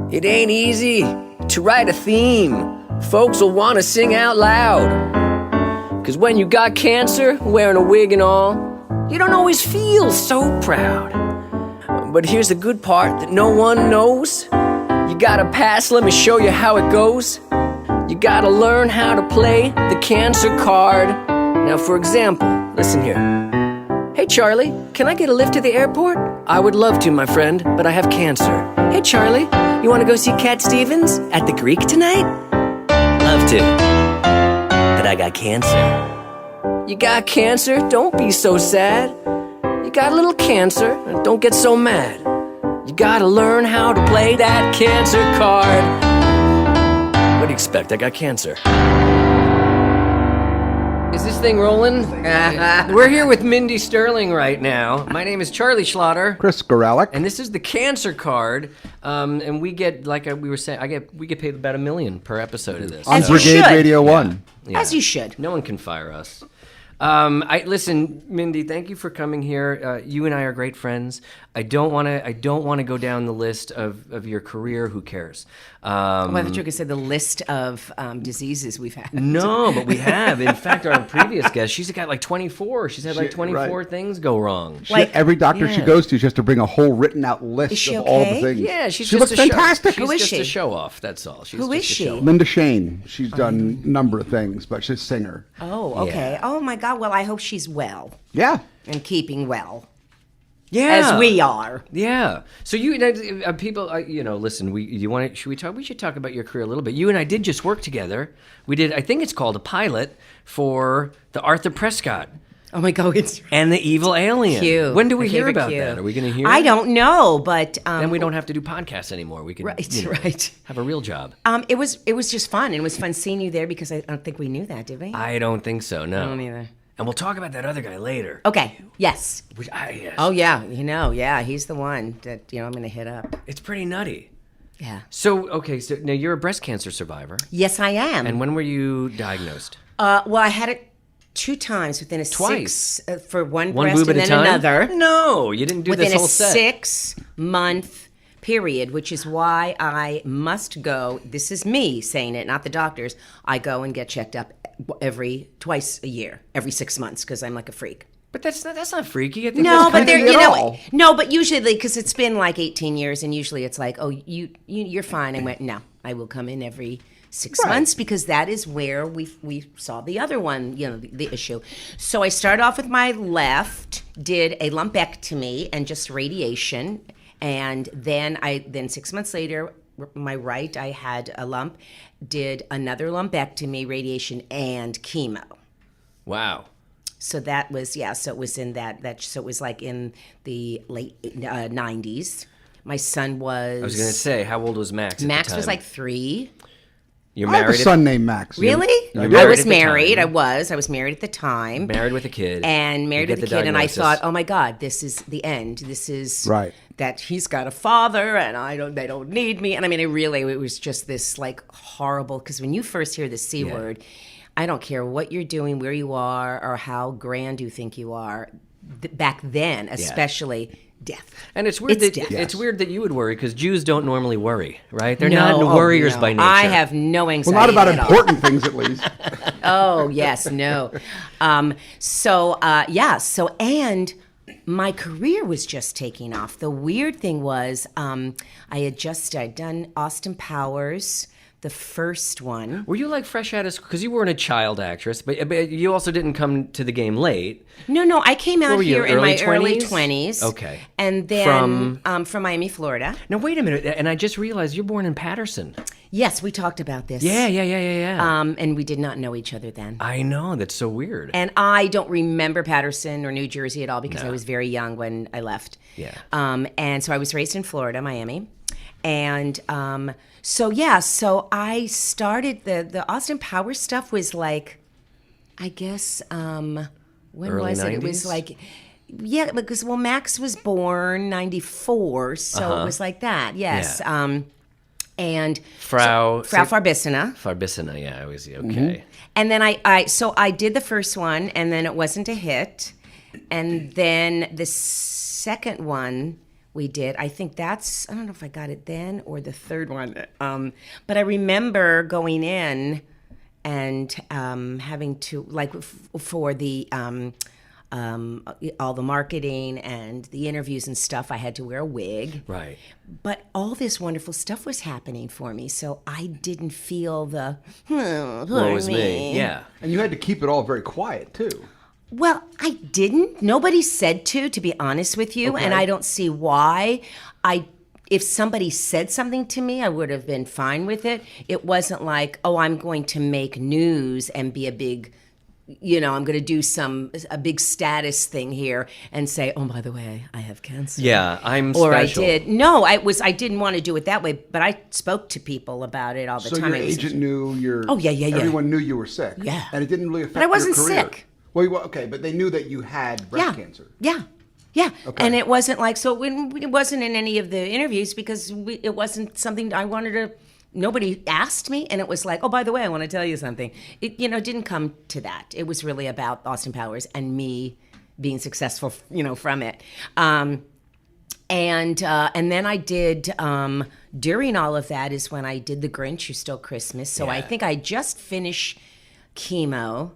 It ain't easy to write a theme folks will want to sing out loud. 'Cause when you got cancer, wearing a wig and all, you don't always feel so proud. But here's the good part that no one knows. You gotta pass, let me show you how it goes. You gotta learn how to play the cancer card. Now for example, listen here. Hey Charlie, can I get a lift to the airport? I would love to, my friend, but I have cancer. Hey Charlie, you wanna go see Cat Stevens at the Greek tonight? Love to, but I got cancer. You got cancer? Don't be so sad. You got a little cancer, don't get so mad. You gotta learn how to play that cancer card. What do you expect? I got cancer. Is this thing rolling? We're here with Mindy Sterling right now. My name is Charlie Schlatter. Chris Gorelick. And this is the cancer card. And we get, like we were saying, we get paid about $1 million per episode of this. On As you Brigade should. Radio 1. Yeah. As you should. No one can fire us. Listen, Mindy, thank you for coming here. You and I are great friends. I don't want to go down the list of your career. Who cares? Well, I thought you were going to say the list of diseases we've had. No, but we have. In fact, our previous guest, she's got like 24. She's had like 24 right. things go wrong. Every doctor she yeah. goes to, she has to bring a whole written out list Is she of all the okay? things. Yeah, she looks fantastic. She's Who is just she? a show off. That's all. She's Who just is a she? show off. Linda Shane. She's done a number of things, but she's a singer. Oh, okay. Yeah. Oh, my God. Well, I hope she's well Yeah. and keeping well, Yeah, as we are. Yeah. So people, listen. Should we talk? We should talk about your career a little bit. You and I did just work together. We did. I think it's called a pilot for the Arthur Prescott Oh, my God. It's and the Evil Alien. cute. When do we My hear favorite about cute. that? Are we going to hear? I don't know, but... Then we don't have to do podcasts anymore. We can Right. have a real job. It was just fun. It was fun seeing you there because I don't think we knew that, did we? I don't think so. No. I don't either. And we'll talk about that other guy later. Okay. Yes. Yes. Oh, yeah. Yeah, he's the one that, I'm going to hit up. It's pretty nutty. Yeah. So now you're a breast cancer survivor. Yes, I am. And when were you diagnosed? Well, I had it 2 times within a Twice? for one One breast boob and at a then time? another. No, you didn't do Within this whole a set. 6-month period, which is why I must go. This is me saying it, not the doctors. I go and get checked up twice a year, every 6 months, because I'm like a freak. But that's not freaky. I think No, that's but kinda- there, at all. no, but usually because it's been like 18 years, and usually it's like, oh, you're fine. I went, no, I will come in every 6 Right. months because that is where we saw the other one, the issue. So I started off with my left, did a lumpectomy and just radiation, and then 6 months later, my right, I had a lump, did another lumpectomy, radiation, and chemo. Wow. So that was, so it was in so it was like in the late 90s. My son was... I was going to say, how old was Max at Max the time? was like 3. You're I have a married. son named Max. Really? You're I married was at the married. time. I was married at the time. Married with a kid. And married You with get a the kid. And I diagnosis. thought, oh my God, this is the end. This is... Right. That he's got a father and they don't need me. And I mean, it was just this like horrible, because when you first hear the C word, I don't care what you're doing, where you are, or how grand you think you are. Back then, especially, death. And it's weird It's that death. it's weird that you would worry, because Jews don't normally worry, right? They're No, not worriers no. by nature. I have no anxiety. Well, not about at all. important things, at least. Oh, yes, no. And my career was just taking off. The weird thing was I'd done Austin Powers, the first one. Were you like fresh out of school? Because you weren't a child actress, but you also didn't come to the game late. No, I came out were you, here in my early early 20s? 20s. Okay. And then from Miami, Florida. Now, wait a minute. And I just realized you're born in Patterson. Yes, we talked about this. Yeah. And we did not know each other then. I know. That's so weird. And I don't remember Patterson or New Jersey at all because I was very young when I left. Yeah. And so I was raised in Florida, Miami. And so I started the Austin Powers stuff was like, I guess, when Early was it? It 90s? was like, yeah, because, Max was born 94, so it was like that, yes. Yeah. And Frau Farbissina. Farbissina, yeah, I was okay. Mm-hmm. And then I did the first one, and then it wasn't a hit. And then the second one we did. I think I don't know if I got it then or the third one. But I remember going in and having to, like, for the all the marketing and the interviews and stuff, I had to wear a wig. Right. But all this wonderful stuff was happening for me, so I didn't feel the, Woe is me. Yeah. And you had to keep it all very quiet too. Well, I didn't. Nobody said to be honest with you, and I don't see why. If somebody said something to me, I would have been fine with it. It wasn't like, oh, I'm going to make news and be a big, I'm going to do a big status thing here and say, oh, by the way, I have cancer. Yeah, I'm or special. I did. No, I didn't want to do it that way, but I spoke to people about it all the So time. your agent knew Oh, yeah. Everyone knew you were sick. Yeah. And it didn't really affect But I wasn't your career. sick. Well, okay, but they knew that you had breast cancer. Yeah. Okay. And it wasn't like, so it wasn't in any of the interviews because it wasn't something I wanted to, nobody asked me. And it was like, oh, by the way, I want to tell you something. It, didn't come to that. It was really about Austin Powers and me being successful, from it. And then I did, during all of that is when I did The Grinch, You Stole Christmas. So I think I just finished chemo.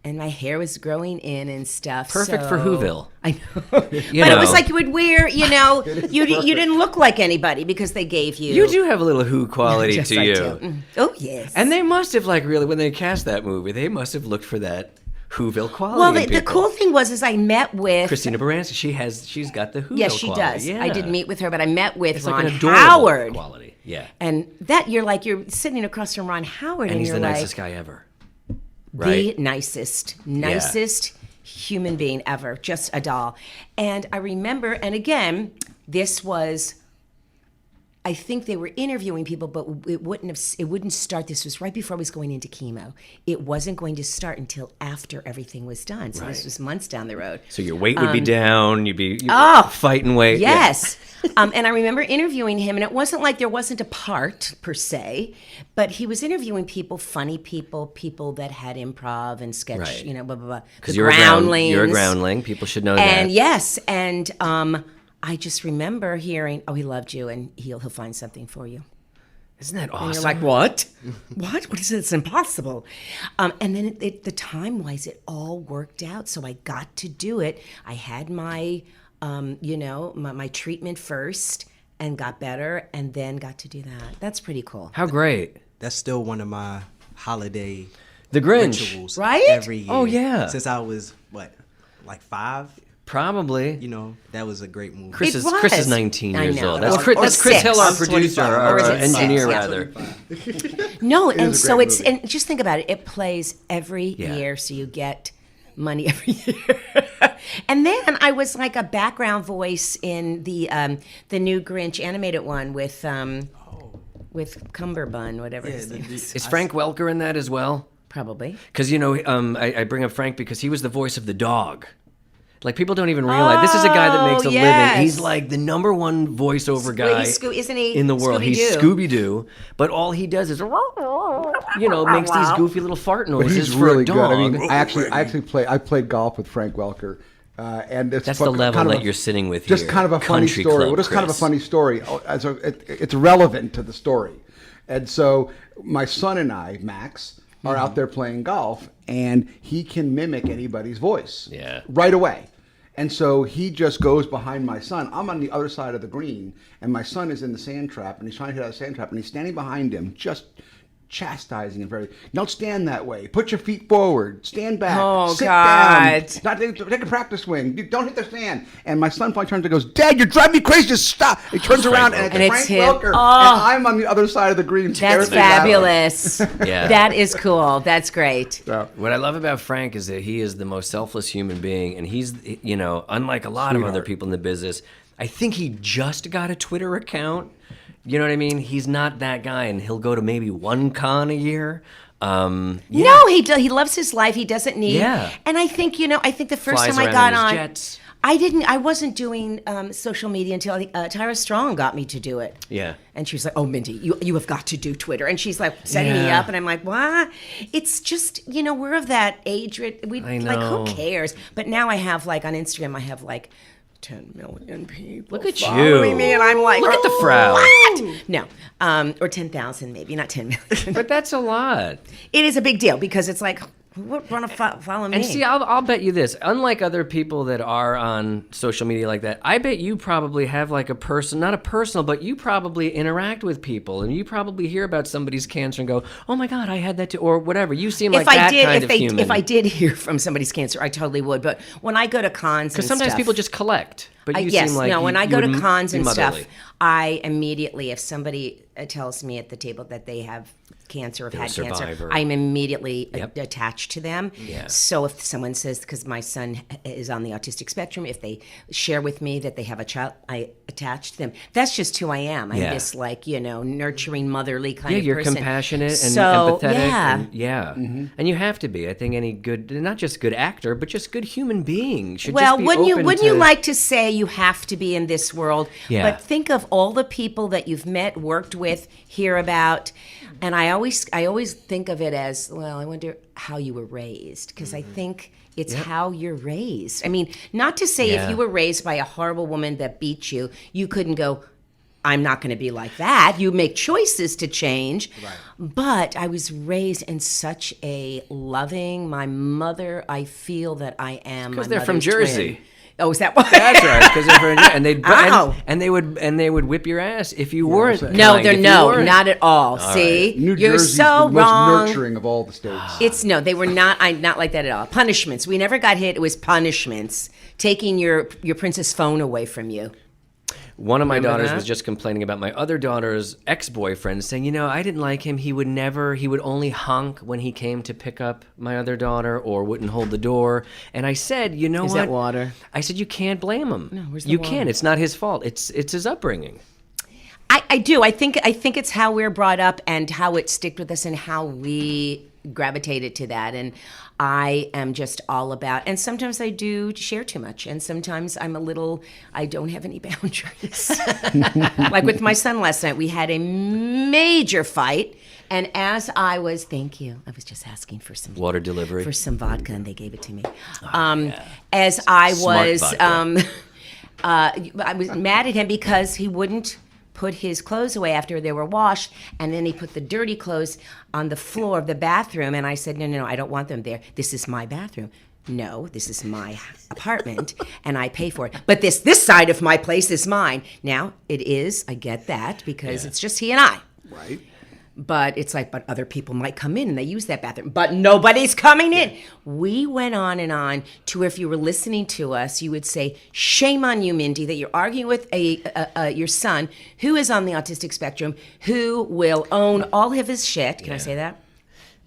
And my hair was growing in and stuff. Perfect for Whoville. I know. But it was like you would wear, you didn't look like anybody because they gave you. You do have a little Who quality Yes, to I you. do. Oh, yes. And they must have, really, when they cast that movie, they must have looked for that Whoville quality. Well, in the people. cool thing was I met with Christina Baranski, she's got the Whoville Yes, she quality. does. Yeah. I did meet with her, but I met with It's Ron like an adorable Howard. quality. Yeah. And that you're sitting across from Ron Howard, And he's you're the like, nicest guy ever. Right? the nicest human being ever, just a doll. And I remember, and again, this was, I think they were interviewing people, but it wouldn't start. This was right before I was going into chemo. It wasn't going to start until after everything was done. So this was months down the road. So your weight would be down. You'd be fighting weight. Yes. And I remember interviewing him, and it wasn't like there wasn't a part per se, but he was interviewing people, funny people, people that had improv and sketch, Right. blah, blah, blah. Because The you're groundlings. You're a groundling. People should know that. And yes, and I just remember hearing, oh, he loved you, and he'll find something for you. Isn't that awesome? And you're like, what? What is it? It's impossible. And then the time-wise, it all worked out. So I got to do it. I had my, my treatment first and got better and then got to do that. That's pretty cool. How great. That's still one of my holiday The Grinch. rituals. Right? Every year. Oh, yeah. Since I was, like 5? Probably. That was a great movie. Chris It is was. 19 I years know. old. Or- That's or Chris 6. Hill, our I'm producer, 25. our Or is it engineer, 6? rather. No, and is a so great it's, movie. and just think about it. It plays every Yeah. year, so you get money every year. And then I was like a background voice in the new Grinch animated one with Cumberbun, whatever his name is. Is Frank Welker in that as well? Probably. Because, I bring up Frank because he was the voice of the dog. Like, people don't even realize. This is a guy that makes a yes. living. He's like the number one voiceover guy Isn't he? in the world. He's Scooby-Doo. Scooby-Doo. But all he does is, makes these goofy little fart But noises he's for really a good. dog. I mean, I played golf with Frank Welker. And it's That's the level kind of that you're sitting with just here. kind of a funny Country story. club, Well, just kind of a Chris. funny story. It's relevant to the story. And so my son and I, Max, are out there playing golf, and he can mimic anybody's voice right away. And so he just goes behind my son. I'm on the other side of the green, and my son is in the sand trap, and he's trying to hit out of the sand trap, and he's standing behind him, just chastising him very. Don't stand that way. Put your feet forward. Stand back. Oh, Sit God. down. Take a practice swing. Don't hit the sand. And my son finally turns and goes, "Dad, you're driving me crazy. Just stop." He turns around and And it's it's Frank him. Welker, Oh. and I'm on the other side of the green. That's terribly loud. fabulous. Yeah. That is cool. That's great. So, What I love about Frank is that he is the most selfless human being, and he's, unlike a lot of other Sweetheart. people in the business, I think he just got a Twitter account. You know what I mean? He's not that guy, and he'll go to maybe one con a year. No, he loves his life. He doesn't need. Yeah. And I think the first Flies time I around got in his on, jets. I wasn't doing social media until Tyra Strong got me to do it. Yeah. And she was like, "Oh, Mindy, you have got to do Twitter." And she's like setting me Yeah. up, and I'm like, "What?" It's just we're of that age. We I like, who know. cares? But now I have like on Instagram, I have like 10 million people. Look at following you. me, and I'm like, Look at the frown. What? No, or 10,000 maybe, not 10 million. But that's a lot. It is a big deal because it's like, who would want to follow me? And see, I'll bet you this. Unlike other people that are on social media like that, I bet you probably have like a person, not a personal, but you probably interact with people, and you probably hear about somebody's cancer and go, "Oh my God, I had that too," or whatever. You seem like that kind of human. If I did hear from somebody's cancer, I totally would. But when I go to cons, because sometimes people just collect. But you yes, seem like no. When I go to cons and motherly. stuff, I immediately, if somebody tells me at the table that they have cancer or have had cancer, I'm immediately attached to them. Yeah. So if someone says, because my son is on the autistic spectrum, if they share with me that they have a child, I attach to them. That's just who I am. I'm this like, nurturing, motherly kind of person. Yeah, you're compassionate and so, empathetic. Yeah. And, and you have to be. I think any good, not just good actor, but just good human being should well, just be wouldn't you like to say you have to be in this world? Yeah. But think of all the people that you've met, worked with, hear about, and I always think of it as, well, I wonder how you were raised, because I think it's how you're raised. I mean, not to say if you were raised by a horrible woman that beat you, you couldn't go, I'm not going to be like that. You make choices to change. Right. But I was raised in such a loving, my mother, I feel that I am. Because they're from Jersey. Twin. Oh, is that why? That's right. Because they're from and they'd Ow. and they would whip your ass if you weren't. No, kind, they're if you no, weren't. not at all. See, New you're Jersey's so the wrong. most nurturing of all the states. It's no, they were not. Not like that at all. Punishments. We never got hit. It was punishments. Taking your princess phone away from you. One of my Remember daughters that? was just complaining about my other daughter's ex-boyfriend, saying, I didn't like him. He would only honk when he came to pick up my other daughter or wouldn't hold the door. And I said, Is what? that water? I said, you can't blame him. No, where's the you water? can't. It's not his fault. It's his upbringing. I do. I think it's how we're brought up and how it sticked with us and how we gravitated to that. And I am just all about, and sometimes I do share too much, and sometimes I don't have any boundaries. Like with my son last night, we had a major fight, and as I was, thank you, I was just asking for some Water delivery. for some vodka, and they gave it to me. As I was, I was mad at him because he wouldn't put his clothes away after they were washed, and then he put the dirty clothes on the floor of the bathroom, and I said, no, I don't want them there. This is my bathroom. No, this is my apartment, and I pay for it. But this side of my place is mine. Now, it is, I get that, because it's just he and I. Right. But it's like, but other people might come in and they use that bathroom. But nobody's coming in. We went on and on to where if you were listening to us, you would say, shame on you, Mindy, that you're arguing with your son who is on the autistic spectrum, who will own all of his shit. Can I say that?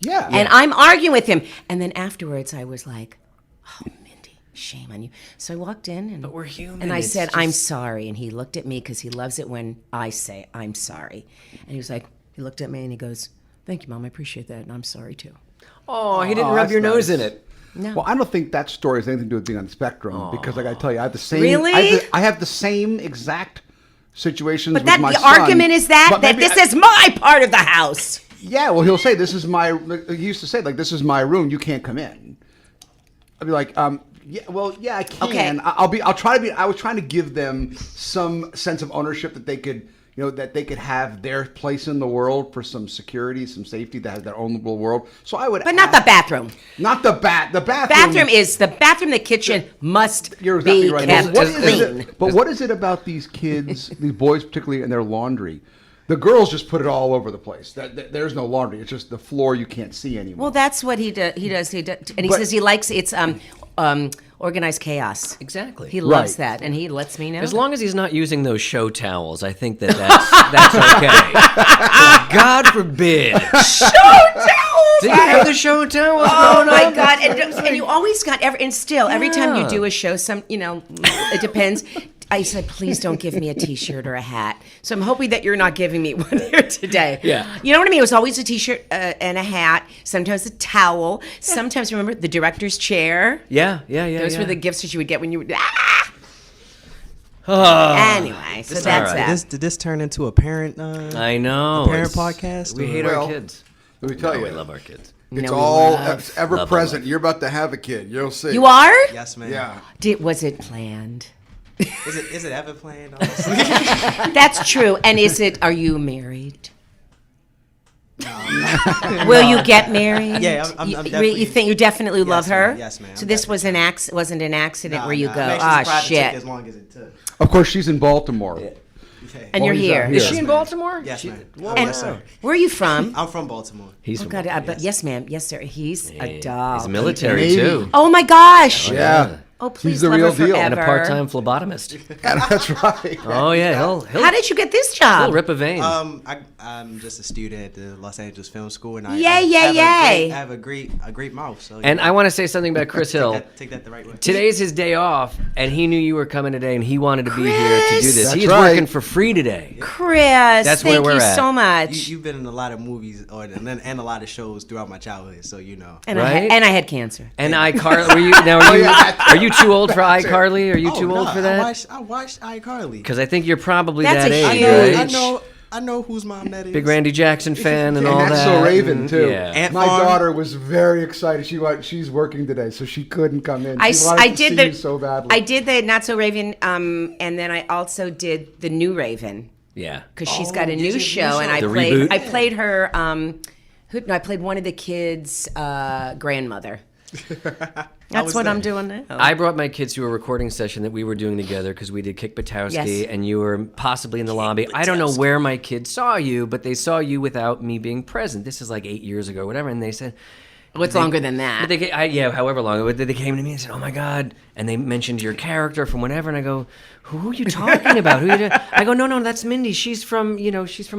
Yeah. And I'm arguing with him. And then afterwards I was like, oh, Mindy, shame on you. So I walked in and, But we're human. and I It's said, just- I'm sorry. And he looked at me because he loves it when I say I'm sorry. And he was like, he looked at me and he goes, thank you, Mom. I appreciate that. And I'm sorry, too. Oh, he didn't rub that's your nose nice. in it. No. Well, I don't think that story has anything to do with being on the spectrum because I got to tell you, I have the same. Really? I have the same exact situations But with my the son. argument is that but maybe this is my part of the house. Yeah, well, he'll say, this is my, he used to say, like, this is my room, you can't come in. I'd be like, yeah, well, yeah, I can. Okay. I'll try to be, I was trying to give them some sense of ownership that they could, that they could have their place in the world for some security, some safety, that has their own little world. So I would But not the bathroom. Not the bathroom. The bathroom, the kitchen must You're exactly be right. kept What is clean. it, but what is it about these kids, these boys particularly, and their laundry? The girls just put it all over the place. There's no laundry. It's just the floor you can't see anymore. Well, that's what he does. And he says he likes it's organized chaos. Exactly. He loves Right. that, and he lets me know. As long as he's not using those show towels, I think that's okay. God forbid. show towels. Did you have the show towels? Oh my God! And you always got every time you do a show, it depends. I said, please don't give me a T-shirt or a hat. So I'm hoping that you're not giving me one here today. Yeah. You know what I mean? It was always a T-shirt and a hat. Sometimes a towel. Sometimes, remember, the director's chair. Yeah. Those were the gifts that you would get when you would. Oh, Anyway, so It's that's all right. that. Did this turn into a parent? I know. A parent It's- podcast? We hate Well, our kids. let me tell you, We love our kids. it's No, we all love- it's ever love present. You're about to have a kid. You'll see. You are? Yes, ma'am. Yeah. Was it planned? Is it ever playing? Honestly? That's true. And are you married? Will you get married? Yeah, I'm you definitely. think you definitely love her? Ma'am. Yes, ma'am. So this wasn't an accident where you go, I'm actually surprised it shit. took as long as it took. Of course, she's in Baltimore. Yeah. And you're he's here. out here. Is she in Baltimore? Yes, ma'am. Whoa, And wow. where are you from? I'm from Baltimore. He's Oh from God, Baltimore. but yes, ma'am. Yes, sir. He's a dog. He's military Navy. too. Oh my gosh. Yeah. Oh, please He's the love real her deal. forever. And a part-time phlebotomist. That's right. Oh yeah, he'll How did you get this job? he'll rip a vein. I'm just a student at the Los Angeles Film School, and I have a great mouth. So And I want to say something about Chris Hill. take that the right way. Today's his day off, and he knew you were coming today, and he wanted to be here to do this. That's He's right. working for free today. Chris, That's where thank we're you at. so much. You've been in a lot of movies and a lot of shows throughout my childhood, so you know. and, Right? I had cancer. And iCarly, are you too old for iCarly? Are you too old for that? I watched iCarly. Because I think you're probably That's that a age, huge- right? I know whose mom that is. Big Randy Jackson fan and all And that's that. so Raven too. Yeah. Ant My Farm. daughter was very excited. She's working today, so she couldn't come in. She wanted I to did see the you so badly. I did the Not So Raven, and then I also did the new Raven Yeah. because she's got a you new did the new show, and show. I The played reboot? I played her. I played one of the kids' grandmother. That's was what I'm that? doing now. I brought my kids to a recording session that we were doing together because we did Kick Butowski, Yes. and you were possibly in the lobby. I don't know where my kids saw you, but they saw you without me being present. This is like 8 years ago, whatever, and they said... What's longer than that? But however long. But they came to me and said, "Oh my God!" And they mentioned your character from whatever, and I go, "Who are you talking about?" I go, "No, that's Mindy. She's from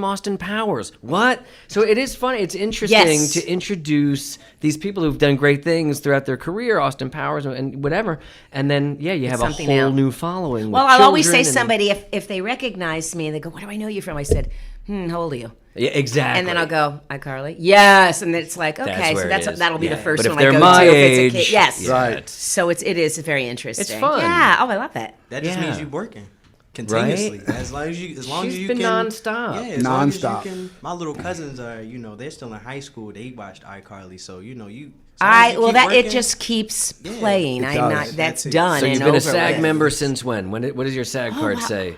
Austin Powers." What? So it is funny. It's interesting Yes. to introduce these people who've done great things throughout their career, Austin Powers and whatever, and then you have a something whole now. new following. Well, with I'll always say children and- somebody if they recognize me and they go, "Where do I know you from?" I said, "How old are you?" Yeah, exactly. And then I'll go, iCarly. Yes, and then it's like, okay, That's where it is. that'll be the Yeah. first But if one they're I go my to. age, If it's a kid. Yes, yeah, Right. it's- So it is very interesting. fun. Yeah. Oh, I love that. That just Yeah. means you're working continuously. Right? As long as you She's can been nonstop. Yeah, as long as you Nonstop. can. My little cousins are, they're still in high school. They watched iCarly, so you. It just keeps Yeah, playing. it I'm does. not. That's That's it. done. So and you've been a over SAG with. member since when? What does your SAG card wow. say?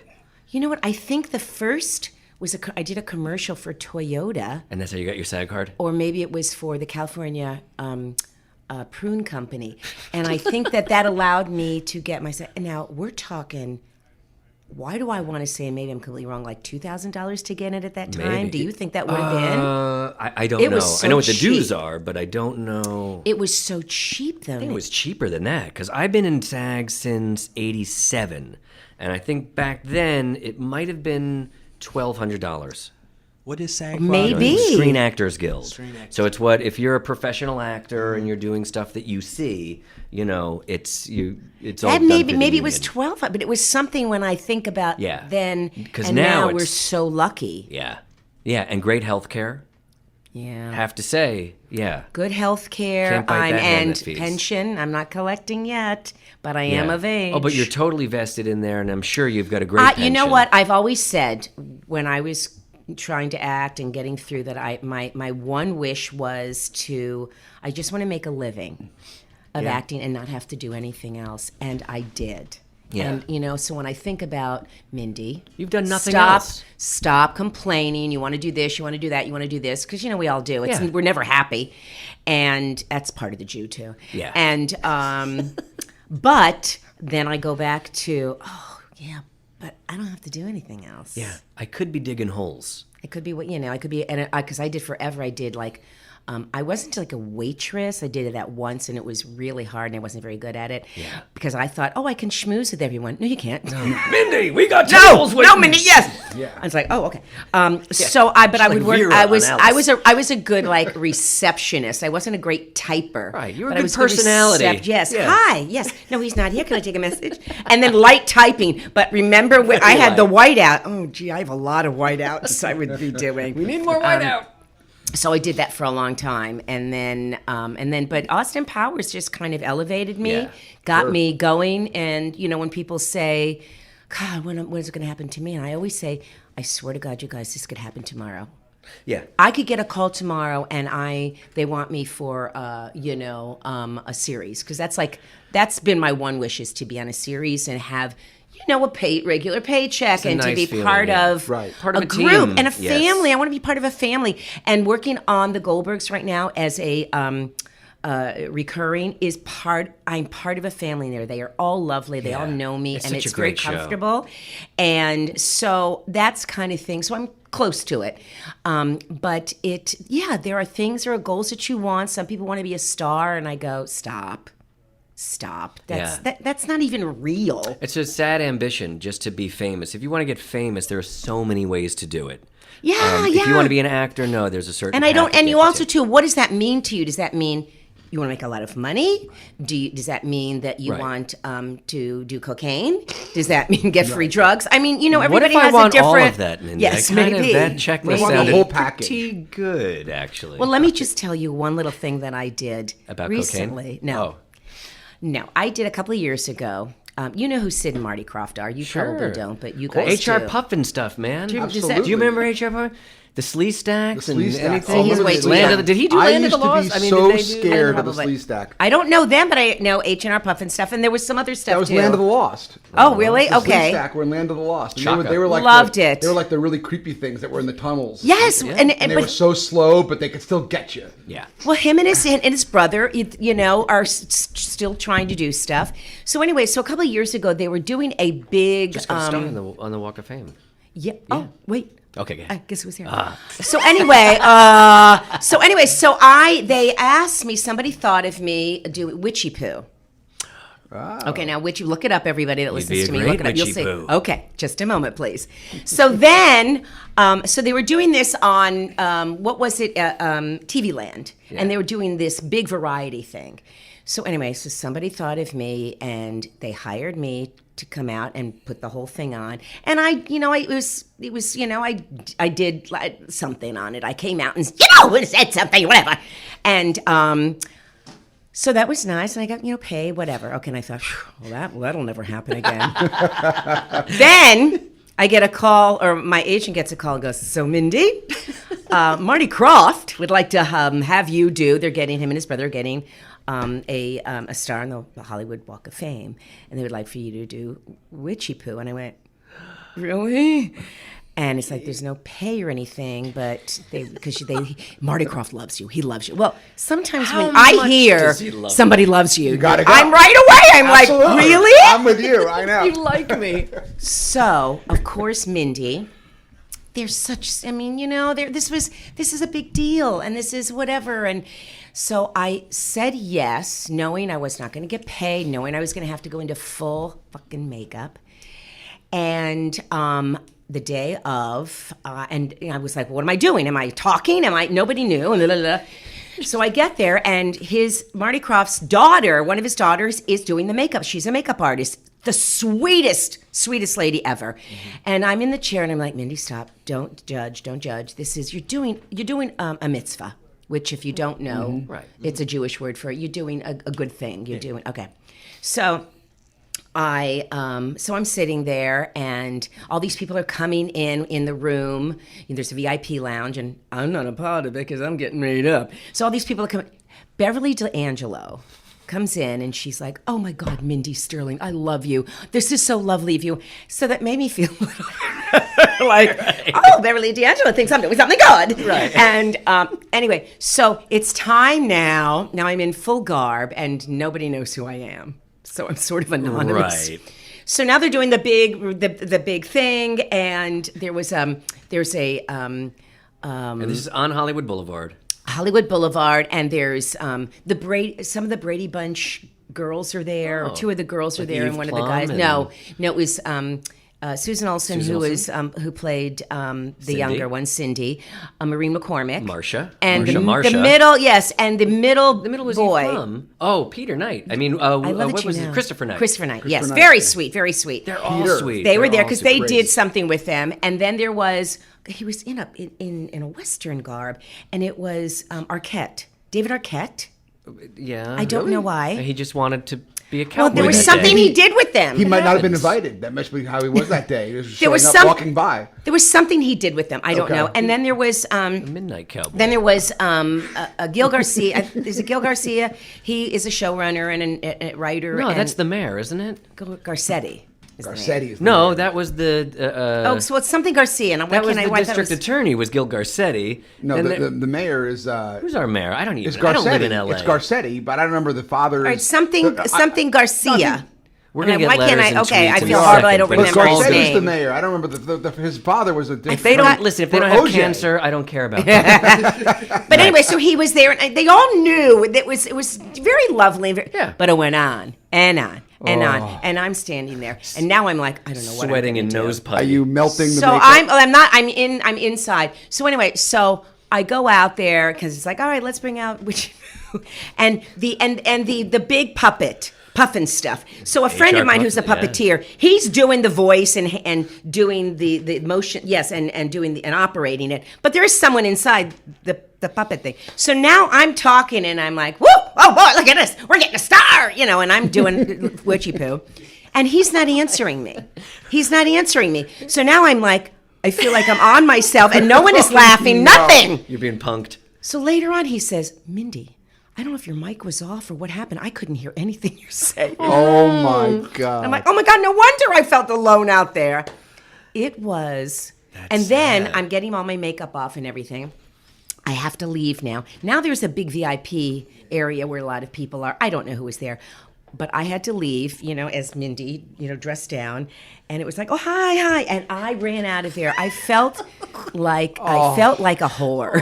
You know what? I think the first was I did a commercial for Toyota, And that's how you got your SAG card? or maybe it was for the California Prune Company, and I think that allowed me to get my. Now we're talking. Why do I want to say, and maybe I'm completely wrong, like $2,000 to get it at that time? Maybe. Do you think that would have been? I don't It know. was I know so what the dues cheap. are, but I don't know. It was so cheap, though. I think it was cheaper than that because I've been in SAG since '87, and I think back then it might have been $1,200. What is SAG? Maybe. Screen Actors Guild. Screen Actors So it's what if you're a professional actor and you're doing stuff that you see, it's all That done maybe through the it was union. 12, but it was something when I think about Yeah. then. 'Cause and now we're it's- so lucky. Yeah, and great health care. Yeah. Have to say, yeah. Good health care. Can't bite that hand And that feeds. pension. I'm not collecting yet, but I am Yeah. of age. Oh, but you're totally vested in there, and I'm sure you've got a great pension. You know what? I've always said when I was trying to act and getting through that, my one wish was I just want to make a living of Yeah. acting and not have to do anything else, and I did. Yeah. And so when I think about Mindy, You've done nothing stop, else. Stop complaining. You want to do this, you want to do that, you want to do this, because we all do. Yeah. We're never happy, and that's part of the Jew too. Yeah. And but then I go back to but I don't have to do anything else. Yeah, I could be digging holes. It could be I could be, and because I did forever, I did like, I wasn't like a waitress. I did it at once, and it was really hard, and I wasn't very good at it. Yeah. Because I thought, I can schmooze with everyone. No, you can't. Mindy, we got tables waiting. No, Mindy, yes. Yeah. I was like, okay. So I like would work. Vera I on was Alice. I was a good like receptionist. I wasn't a great typer. Right, you were a but I good was personality. Yes. Yeah. Hi. Yes. No, he's not here. Can I take a message? And then light typing. But remember when I had the whiteout. Oh, gee, I have a lot of whiteouts I would be doing. We need more whiteout. So I did that for a long time, and then, but Austin Powers just kind of elevated me, Yeah, got me going. And when people say, "God, when is it going to happen to me?" and I always say, "I swear to God, you guys, this could happen tomorrow." Yeah. I could get a call tomorrow, and they want me for a series, because that's been my one wish, is to be on a series and have regular paycheck, and nice to be feeling, part of Part of a group team. and a Yes. family. I want to be part of a family. And working on the Goldbergs right now as a recurring is I'm part of a family there. They are all lovely. They all know me, It's and such it's a very great show. comfortable. And so that's kind of thing. So I'm close to it. But there are things, there are goals that you want. Some people want to be a star, and I go, stop. That's not even real. It's a sad ambition just to be famous. If you want to get famous, there are so many ways to do it. If you want to be an actor, no, there's a certain. And I don't. path And you you have to also take. too. What does that mean to you? Does that mean you want to make a lot of money? Does that mean that you Right. want to do cocaine? Does that mean get free drugs? I mean, What everybody if I has want a different. all of that, Mindy? Yes, I kind maybe. of, that checklist Maybe. want the sounded whole package. pretty good, actually. Well, let me just tell you one little thing that I did About recently. cocaine? No, I did a couple of years ago. You know who Sid and Marty Krofft are. You probably don't, but you guys HR do. Puffin stuff, man. Do you- does that- Absolutely. Do you remember HR Puffin? The Slee Stacks The Slee and Stacks. anything? Oh, he's way too Land of young. the, did he do I Land of used the to be Lost? I mean, so did they do scared of the Probably. Slee Stack. I don't know them, but I know H&R Puffin stuff, and there was some other stuff That was too. Land of the Lost. Oh, really? The Slee Okay. Stack were in Land of the Lost. And Shaka. they were like Loved it. They were like the really creepy things that were in the tunnels. Yes, And they were so slow, but they could still get you. Yeah. well, him and his brother, are still trying to do stuff. So anyway, a couple of years ago, they were doing a big. Just got started on the Walk of Fame. Yeah. Oh, wait. Okay, good. I guess it was there. So anyway, they asked me. Somebody thought of me do witchy poo. Okay, now witchy. Look it up, everybody that listens be a to me. great Look it up. You'll witchy see. poo. Okay, just a moment, please. So then, so they were doing this on what was it? TV Land, and they were doing this big variety thing. So anyway, somebody thought of me, and they hired me to come out and put the whole thing on. And I did something on it. I came out and said something, whatever. And so that was nice, and I got pay, whatever. Okay, and I thought, that'll never happen again. Then I get a call, or my agent gets a call and goes, so Mindy, Marty Krofft would like to have you do. They're getting him and his brother are getting a star on the Hollywood Walk of Fame, and they would like for you to do witchy poo. And I went, really? And it's like, there's no pay or anything, but Marty Krofft loves you. He loves you. Well, sometimes How when I much hear does he love somebody loves you, gotta go. I'm right away. I'm Absolutely. like, really? I'm with you. I know. You like me. So, of course, Mindy, there's such, this is a big deal, and this is whatever. And so I said yes, knowing I was not going to get paid, knowing I was going to have to go into full fucking makeup. And the day of, and I was like, what am I doing? Am I talking? Nobody knew. And blah, blah, blah. So I get there, and Marty Krofft's daughter, one of his daughters, is doing the makeup. She's a makeup artist. The sweetest lady ever. Mm-hmm. And I'm in the chair, and I'm like, Mindy, stop. Don't judge. You're doing a mitzvah, which if you don't know, Right. it's a Jewish word for you're doing a good thing. You're doing, okay. So I'm sitting there, and all these people are coming in the room. There's a VIP lounge, and I'm not a part of it because I'm getting made up. So all these people are coming. Beverly D'Angelo comes in, and she's like, oh my God, Mindy Sterling, I love you. This is so lovely of you. So that made me feel like, oh, Beverly D'Angelo thinks I'm doing something good. Right. And anyway, so it's time now. Now I'm in full garb, and nobody knows who I am. So I'm sort of anonymous. Right. So now they're doing the big thing, and there's a And this is on Hollywood Boulevard. Hollywood Boulevard, and there's some of the Brady Bunch girls are there, or two of the girls are Like there, Eve and one Plum of the guys. and- No, it was Susan Olsen, who played the younger one, Cindy, Maureen McCormick, Marsha. and Marsha. the middle, yes, and the middle was boy. Eve Plum. Oh, Peter Knight. I mean, I love that what you was know. it? Christopher Knight. Christopher Knight, yes, Knight. very sweet, very sweet. They're all Peter. sweet. They were They're there all because they super did great. something with them, and then there was he was in a Western garb, and it was Arquette, David Arquette. Yeah. I don't know why. He just wanted to be a cowboy. Well, there was that something day. he did with them. He might not have been happens. invited. That must be how he was that day. He was There showing was up, walking by. There was something he did with them. I don't Okay. know. And then there was Midnight Cowboy. a Gil Garcia. There's a Gil Garcia. He is a showrunner and a writer. No, and that's the mayor, isn't it? Garcetti. Garcetti is the No, mayor. that was the. So it's something Garcia. And that was the district attorney was Gil Garcetti. No, And the mayor is. who's our mayor? I don't even. It's Garcetti. I don't live in L.A. It's Garcetti, but I don't remember the father's. All right, something Garcia. We're gonna get why can't letters I? and Okay, tweets I in feel a horrible. I don't second, but remember it's all his Garcetti's name. the mayor. I don't remember his father was a different. If they don't listen, if they don't have OJ. cancer, I don't care about that. But anyway, so he was there, and they all knew it was very lovely. Yeah. But it went on and on and on, and I'm standing there, and now I'm like, I don't know what Sweating I'm and gonna do. nose Are putty. you melting the So makeup? I'm not. I'm inside. So anyway, so I go out there because it's like, all right, let's bring out which, and the big puppet. Puffin stuff. So a friend of mine who's a puppeteer, he's doing the voice and doing the motion, yes, and doing and operating it. But there is someone inside the puppet thing. So now I'm talking and I'm like, whoa, oh boy, look at this, we're getting a star, and I'm doing witchy poo, and he's not answering me. So now I'm like, I feel like I'm on myself, and no one is laughing, nothing. You're being punked. So later on, he says, Mindy, I don't know if your mic was off or what happened. I couldn't hear anything you're saying. Oh my God. I'm like, oh my God, no wonder I felt alone out there. It was. And then I'm getting all my makeup off and everything. I have to leave now. Now there's a big VIP area where a lot of people are. I don't know who was there. But I had to leave, as Mindy, dressed down. And it was like, oh, hi. And I ran out of there. I felt like a whore.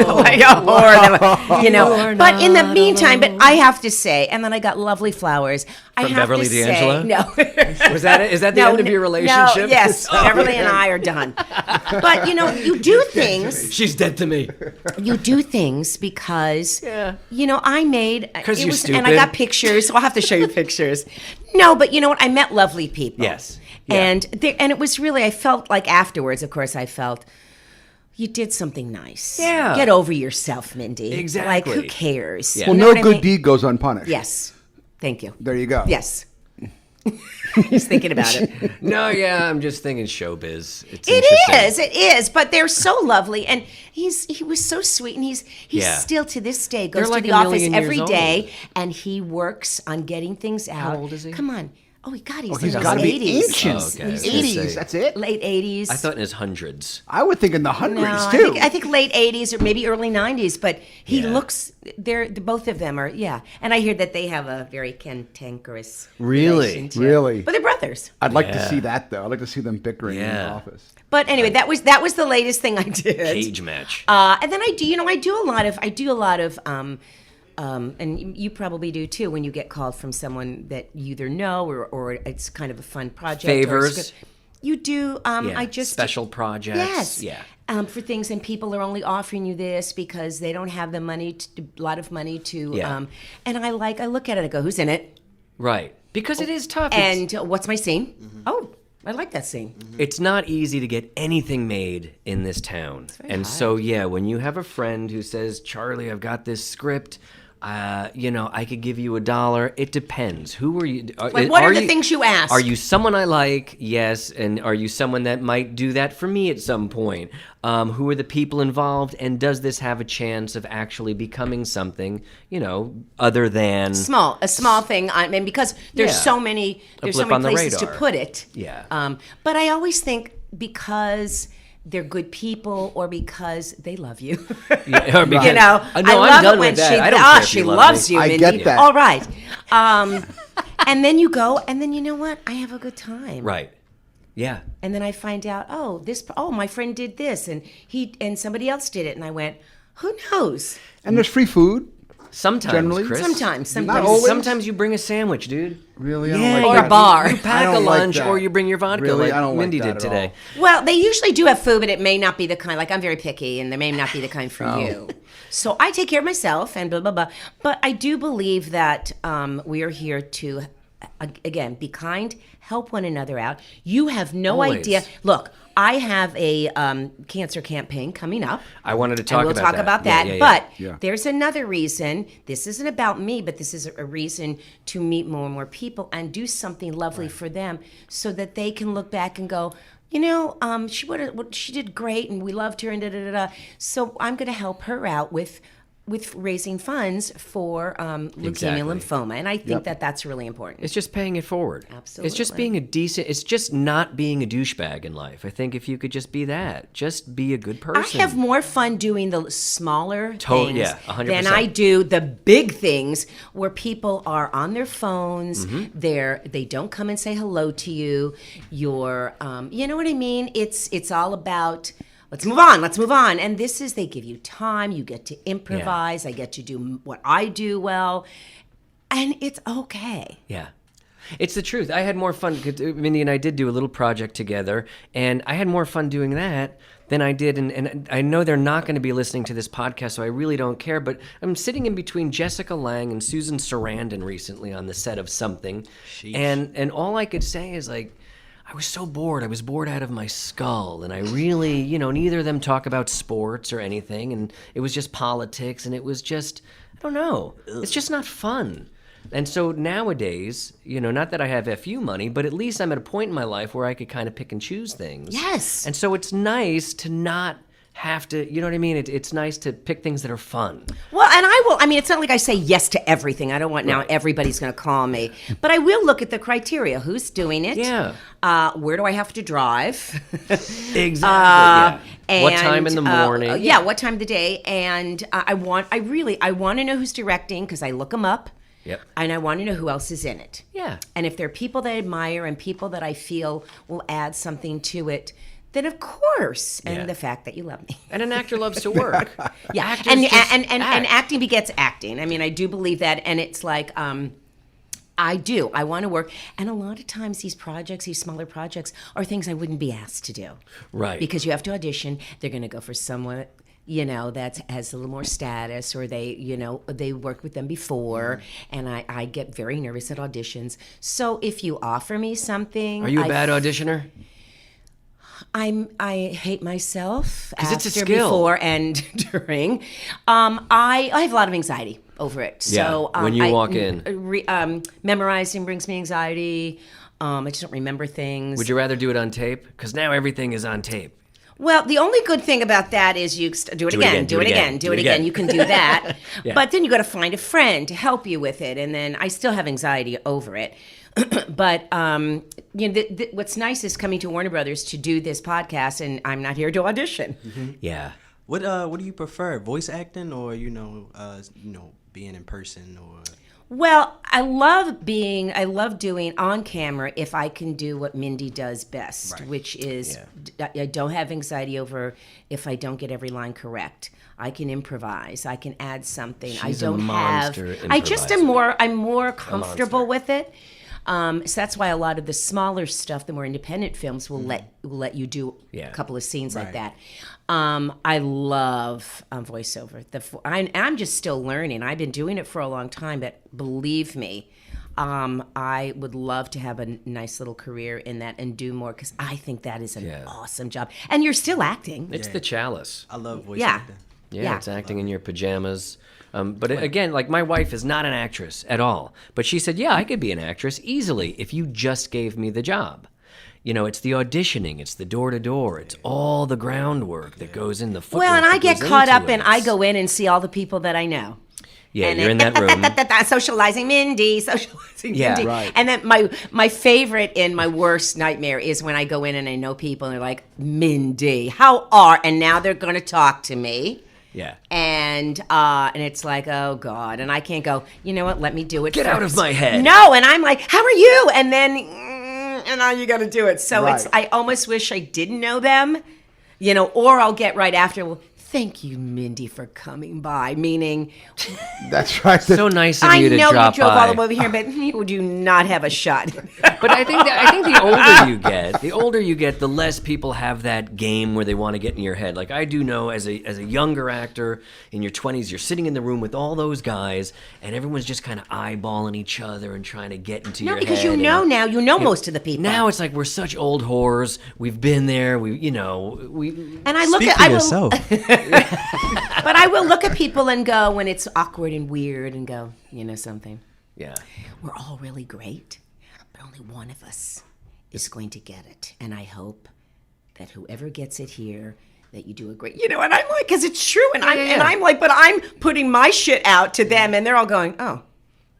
Like a whore. But in the meantime, but I have to say, and then I got lovely flowers. From Beverly D'Angelo? No. Is that the end of your relationship? No, yes. Beverly and I are done. But, you do things. She's dead to me. You do things because, I made. Because you're stupid. And I got pictures. So I'll have to show you pictures. No, but you know what? I met lovely people. Yes. Yeah. And it was really, I felt like afterwards, of course, I felt, you did something nice. Yeah. Get over yourself, Mindy. Exactly. Like, who cares? Yeah. Well, You know no what I good mean? deed goes unpunished. Yes. Thank you. There you go. Yes. He's thinking about it. No, yeah, I'm just thinking showbiz. It is, but they're so lovely, and he was so sweet, and he's still to this day goes They're like to the a office million years every old. day, and he works on getting things out. How old is he? Come on. Oh, he's He's in got to his be 80s. ancient. Oh, okay. I was gonna 80s. say. That's it. Late 80s. I thought in his hundreds. I would think in the hundreds No, too. I think late 80s or maybe early 90s, but he Yeah. looks, both of them are, yeah. And I hear that they have a very cantankerous Really? relationship. Really? But they're brothers. I'd like to Yeah. see that though. I'd like to see them bickering in the Yeah. office. But anyway, that was the latest thing I did. Cage match. And then I do a lot of and you probably do too when you get called from someone that you either know or it's kind of a fun project. or a Favors. script. You do. Yeah. I just Special projects. Yes. Yeah. For things, and people are only offering you this because they don't have the money, a lot of money to. Yeah. And I look at it and go, who's in it? Right. Because it is tough. And what's my scene? Oh, I like that scene. It's not easy to get anything made in this town. And so, yeah, when you have a friend who says, Charlie, I've got this script, I could give you $1. It depends. Who are you? Like, what are the things you ask? Are you someone I like? Yes. And are you someone that might do that for me at some point? Who are the people involved? And does this have a chance of actually becoming something, other than a small thing? I mean, because there's Yeah. so many blip on the places to radar. put it. Yeah. But I always think because they're good people or because they love you. Yeah, or because- No, I'm I love done it when with that. she, I don't care if she you love loves me. you, I Mindy. get that. All right. And then you go, and then you know what? I have a good time. Right. Yeah. And then I find out, my friend did this, and somebody else did it, and I went, who knows? And there's free food. Sometimes, Generally? Chris. Sometimes. Not always. Sometimes you bring a sandwich, dude. Really? Yeah, Or that. a bar. You I pack a don't like lunch, that. or you bring your vodka, Really? like I don't like Mindy that did at today. Well, they usually do have food, but it may not be the kind. Like, I'm very picky, and there may not be the kind for you. So I take care of myself, and blah blah blah. But I do believe that we are here to, again, be kind, help one another out. You have no Always. idea. Look, I have a cancer campaign coming up. I wanted to talk and we'll about talk that. about Yeah, that. yeah, yeah. But Yeah. there's another reason. This isn't about me, but this is a reason to meet more and more people and do something lovely for them, so that they can look back and go, she did great, and we loved her, and da da da da. So I'm going to help her out with with raising funds for leukemia Exactly. lymphoma, and I think that that's really important. It's just paying it forward. Absolutely. It's just being it's just not being a douchebag in life. I think if you could just be that, just be a good person. I have more fun doing the smaller things 100%. than I do the big things where people are on their phones. Mm-hmm. They don't come and say hello to you. You're, you know what I mean? It's all about. Let's move on. And this is, they give you time. You get to improvise. I get to do what I do well. And it's okay. Yeah. It's the truth. I had more fun. Mindy and I did do a little project together, and I had more fun doing that than I did. And I know they're not going to be listening to this podcast, so I really don't care. But I'm sitting in between Jessica Lange and Susan Sarandon recently on the set of something. Sheesh. And all I could say is, like, I was so bored. I was bored out of my skull. And I really, neither of them talk about sports or anything. And it was just politics. And it was just, I don't know. It's just not fun. And so nowadays, not that I have FU money, but at least I'm at a point in my life where I could kind of pick and choose things. Yes. And so it's nice to not have to, you know what I mean? It's nice to pick things that are fun. Well, and it's not like I say yes to everything. I don't want now everybody's going to call me. But I will look at the criteria. Who's doing it? Yeah. Where do I have to drive? Exactly. Yeah. And, what time in the morning? What time of the day. And I want to know who's directing because I look them up. Yep. And I want to know who else is in it. Yeah. And if there are people that I admire and people that I feel will add something to it, then of course, and the fact that you love me. And an actor loves to work. Yeah, Actors and just and act. acting begets acting. I mean, I do believe that, and it's like I want to work, and a lot of times these smaller projects, are things I wouldn't be asked to do. Right. Because you have to audition. They're going to go for someone that has a little more status, or they worked with them before, and I get very nervous at auditions. So if you offer me something, Are you a bad auditioner? I hate myself 'Cause it's a after, skill. before, and during. I have a lot of anxiety over it. So when you walk in. Memorizing brings me anxiety. I just don't remember things. Would you rather do it on tape? Because now everything is on tape. Well, the only good thing about that is you do it again. You can do that. Yeah. But then you got to find a friend to help you with it. And then I still have anxiety over it. But what's nice is coming to Warner Brothers to do this podcast, and I'm not here to audition. Mm-hmm. Yeah. What do you prefer, voice acting or being in person or? Well, I love doing on camera if I can do what Mindy does best, which is I don't have anxiety over if I don't get every line correct. I can improvise. I can add something. She's I don't a monster have. I just am improviser. I'm more comfortable with it. So that's why a lot of the smaller stuff, the more independent films, will let you do a couple of scenes like that. I love voiceover. I'm just still learning. I've been doing it for a long time, but believe me, I would love to have a nice little career in that and do more because I think that is an awesome job. And you're still acting. It's the chalice. I love voice acting. Yeah, it's acting in your pajamas. But again, like my wife is not an actress at all. But she said, I could be an actress easily if you just gave me the job. It's the auditioning, it's the door-to-door, it's all the groundwork that goes in the footwork. Well, and I get that caught goes up into and it. I go in and see all the people that I know. Yeah, and you're in that room. Socializing Mindy. Yeah, Mindy. right. And then my favorite and my worst nightmare is when I go in and I know people and they're like, Mindy, how are? And now they're going to talk to me. Yeah. And it's like, oh God, and I can't go. You know what? Let me do it. Get first. out of my head. No, and I'm like, how are you? And then, and now you got to do it. So Right. I almost wish I didn't know them, or I'll get right after. Well, thank you, Mindy, for coming by. Meaning, That's right. So nice of I you to know drop you drove by. all the way over here, but you do not have a shot. But I think the older you get, the less people have that game where they want to get in your head. Like I do know as a younger actor in your 20s, you're sitting in the room with all those guys, and everyone's just kind of eyeballing each other and trying to get into your head. No, because you know most of the people. Now it's like we're such old whores. We've been there. And And I look Speak at for I will, yourself. but I will look at people and go when it's awkward and weird and go, something. Yeah. We're all really great, but only one of us is going to get it. And I hope that whoever gets it here, that you do a great, and I'm like, because it's true, and I'm like, but I'm putting my shit out to them, and they're all going, oh,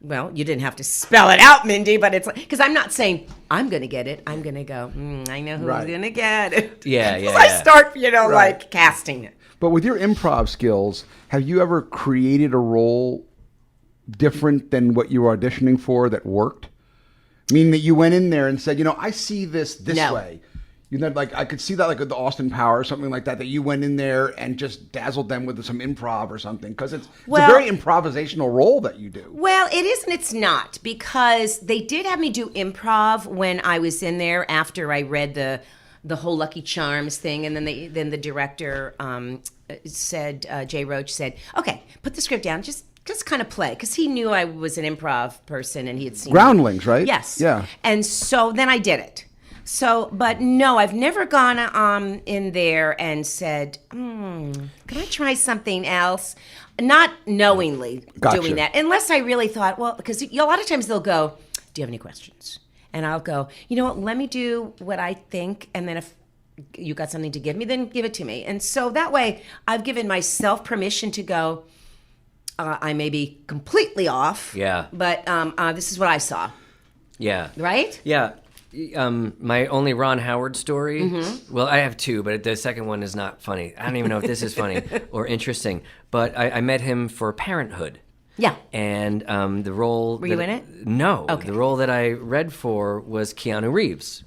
well, you didn't have to spell it out, Mindy, but it's like, because I'm not saying I'm going to get it. I'm going to go, I know who's going to get it. Yeah. I start, like casting it. But with your improv skills, have you ever created a role different than what you were auditioning for that worked? Meaning that you went in there and said, I see this way. Like I could see that like with the Austin Power or something like that you went in there and just dazzled them with some improv or something, because it's a very improvisational role that you do. Well, it is and it's not, because they did have me do improv when I was in there after I read the whole Lucky Charms thing, and then the director said, Jay Roach said, okay, put the script down, just kind of play, because he knew I was an improv person and he had seen Groundlings, right? Yes. Yeah. And so then I did it. So, but no, I've never gone in there and said, can I try something else? Not knowingly doing that, unless I really thought, well, because a lot of times they'll go, do you have any questions? And I'll go, you know what, let me do what I think, and then if you got something to give me, then give it to me. And so that way, I've given myself permission to go, I may be completely off, but this is what I saw. Yeah. Right? Yeah. My only Ron Howard story, well, I have two, but the second one is not funny. I don't even know if this is funny or interesting, but I met him for Parenthood. Yeah. And the role... Were you in it? No. Okay. The role that I read for was Keanu Reeves,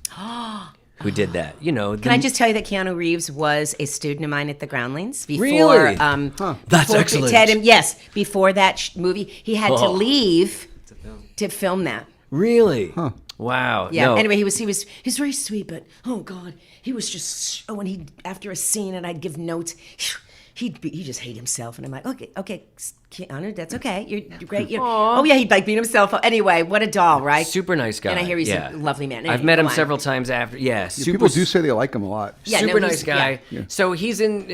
who did that. Can I just tell you that Keanu Reeves was a student of mine at the Groundlings before... Really? That's excellent. Yes. Before that movie, he had to leave to film that. Really? Huh. Wow. Yeah. No. Anyway, he was very sweet, but oh God, he was just when he after a scene and I'd give notes, he just hate himself, and I'm like, okay, Keanu, that's okay. You're great. Oh yeah, he'd like beat himself up. Anyway, what a doll, right? Super nice guy. And I hear he's a lovely man. I've met him several times after. Yeah, people do say they like him a lot. Yeah, super nice guy. Yeah. So he's in.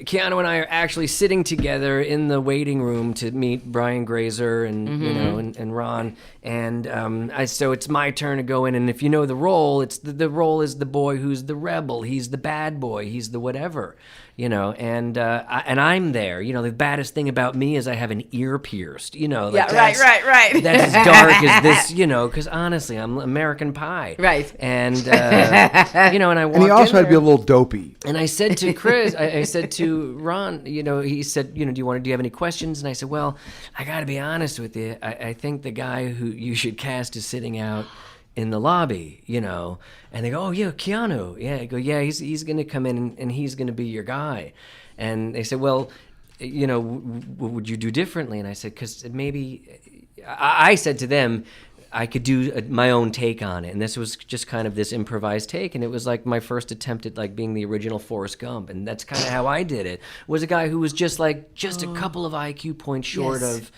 Keanu and I are actually sitting together in the waiting room to meet Brian Grazer and and Ron. And so it's my turn to go in, and if you know the role, it's the role is the boy who's the rebel. He's the bad boy. He's the whatever. And I'm there. The baddest thing about me is I have an ear pierced. Right. That's as dark as this. Because honestly, I'm American Pie. Right. And and I walked. And he also had to be a little dopey. And I said to Chris, I said to Ron, he said, do you have any questions? And I said, well, I got to be honest with you. I think the guy who you should cast is sitting out in the lobby, and they go, oh yeah, Keanu. Yeah, I go, yeah, he's going to come in and he's going to be your guy. And they said, well, what would you do differently? And I said, because maybe, I said to them, I could do my own take on it. And this was just kind of this improvised take. And it was like my first attempt at like being the original Forrest Gump. And that's kind of how I did it. Was a guy who was just a couple of IQ points short of,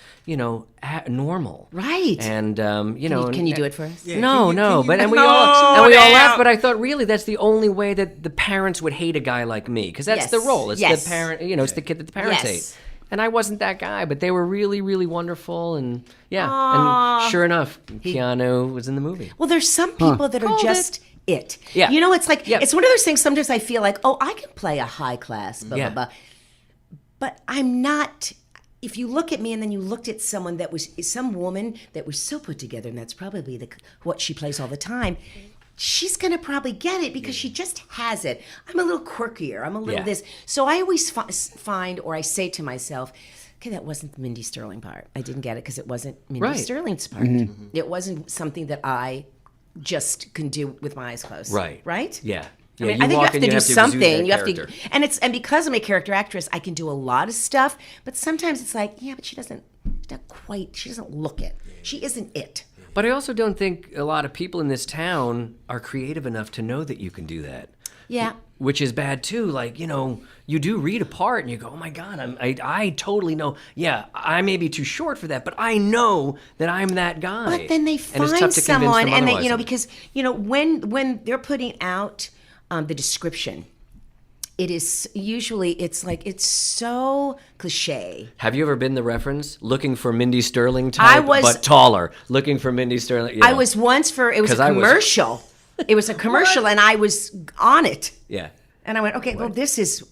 normal. Right. And, Can you do it for us? Yeah, no. And we all laughed. But I thought really that's the only way that the parents would hate a guy like me. Because that's the role. It's the parent, it's the kid that the parents hate. And I wasn't that guy, but they were really, really wonderful. And and sure enough, Keanu was in the movie. Well, there's some people that are just it. Yeah. It's like, it's one of those things sometimes I feel like, I can play a high class, blah, blah, blah. But I'm not. If you look at me and then you looked at someone that was some woman that was so put together, and that's probably what she plays all the time, she's going to probably get it because she just has it. I'm a little quirkier. I'm a little this. So I always find, or I say to myself, okay, that wasn't the Mindy Sterling part. I didn't get it because it wasn't Mindy Sterling's part. Mm-hmm. It wasn't something that I just can do with my eyes closed. Right. Right? Yeah. I mean, I think you have to do something. You have to, and because I'm a character actress, I can do a lot of stuff. But sometimes it's like, but she doesn't look it. She isn't it. But I also don't think a lot of people in this town are creative enough to know that you can do that. Yeah. Which is bad too. Like, you do read a part and you go, oh my God, I totally know. Yeah, I may be too short for that, but I know that I'm that guy. But then they find someone, and they, because when they're putting out the description, it is usually it's so cliche. Have you ever been the reference looking for Mindy Sterling type, but taller? Looking for Mindy Sterling. I was once it was a commercial. It was a commercial, and I was on it. Yeah. And I went, okay, well, this is,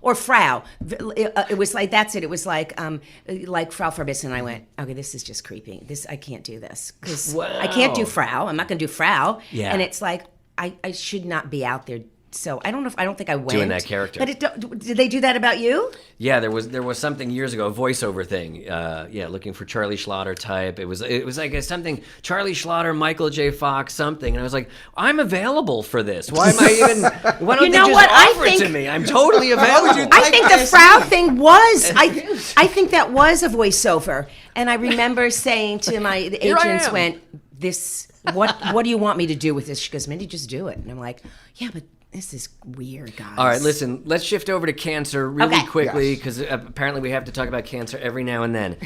or Frau. It was like, that's it. It was like Frau Verbis. And I went, okay, this is just creepy. I can't do this. Because I can't do Frau. I'm not going to do Frau. Yeah. And it's like, I should not be out there. So I don't think I went. Doing that character. But did they do that about you? Yeah, there was something years ago, a voiceover thing. Looking for Charlie Schlatter type. It was like something Charlie Schlatter, Michael J. Fox, something, and I was like, I'm available for this. Why am I even? Why don't they just offer it to me? I'm totally available. I think the Frau thing was. I think that was a voiceover, and I remember saying to the agents, "Went this? What do you want me to do with this?" She goes, "Mindy, just do it." And I'm like, "Yeah, but." This is weird, guys. All right, listen, let's shift over to cancer really quickly, because Yes. apparently we have to talk about cancer every now and then.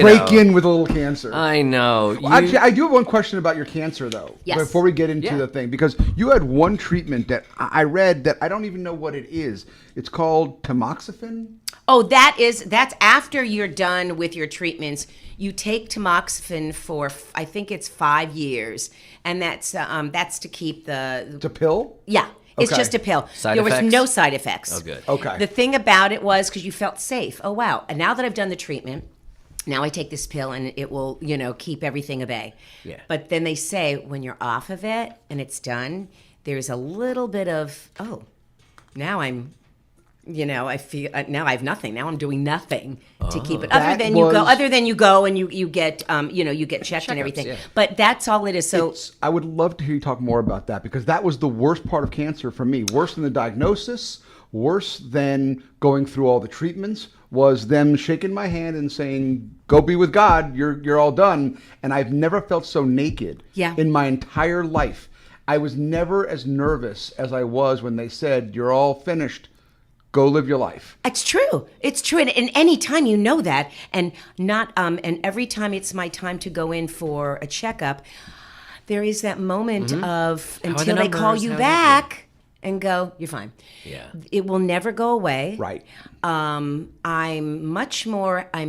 Break in with a little cancer. I know. Well, actually, I do have one question about your cancer, though, Yes. before we get into the thing, because you had one treatment that I read that I don't even know what it is. It's called tamoxifen? Oh, that's after you're done with your treatments. You take tamoxifen for, I think it's 5 years, and that's to keep the... It's a pill? Yeah. It's Okay. just a pill. Side there effects? was no side effects. Oh, good. Okay. The thing about it was because you felt safe. Oh, wow. And now that I've done the treatment, now I take this pill and it will, keep everything at bay. Yeah. But then they say when you're off of it and it's done, there's a little bit of, now I'm... I feel now I have nothing. Now I'm doing nothing to keep it. Other than you go and you get you get checked and everything. Yeah. But that's all it is. So I would love to hear you talk more about that, because that was the worst part of cancer for me. Worse than the diagnosis, worse than going through all the treatments, was them shaking my hand and saying, "Go be with God. You're all done." And I've never felt so naked in my entire life. I was never as nervous as I was when they said, "You're all finished. Go live your life." it's true. It's true. And any time you know that, and not and every time it's my time to go in for a checkup, there is that moment of until they call you back and go, "You're fine." Yeah. It will never go away. Right. I'm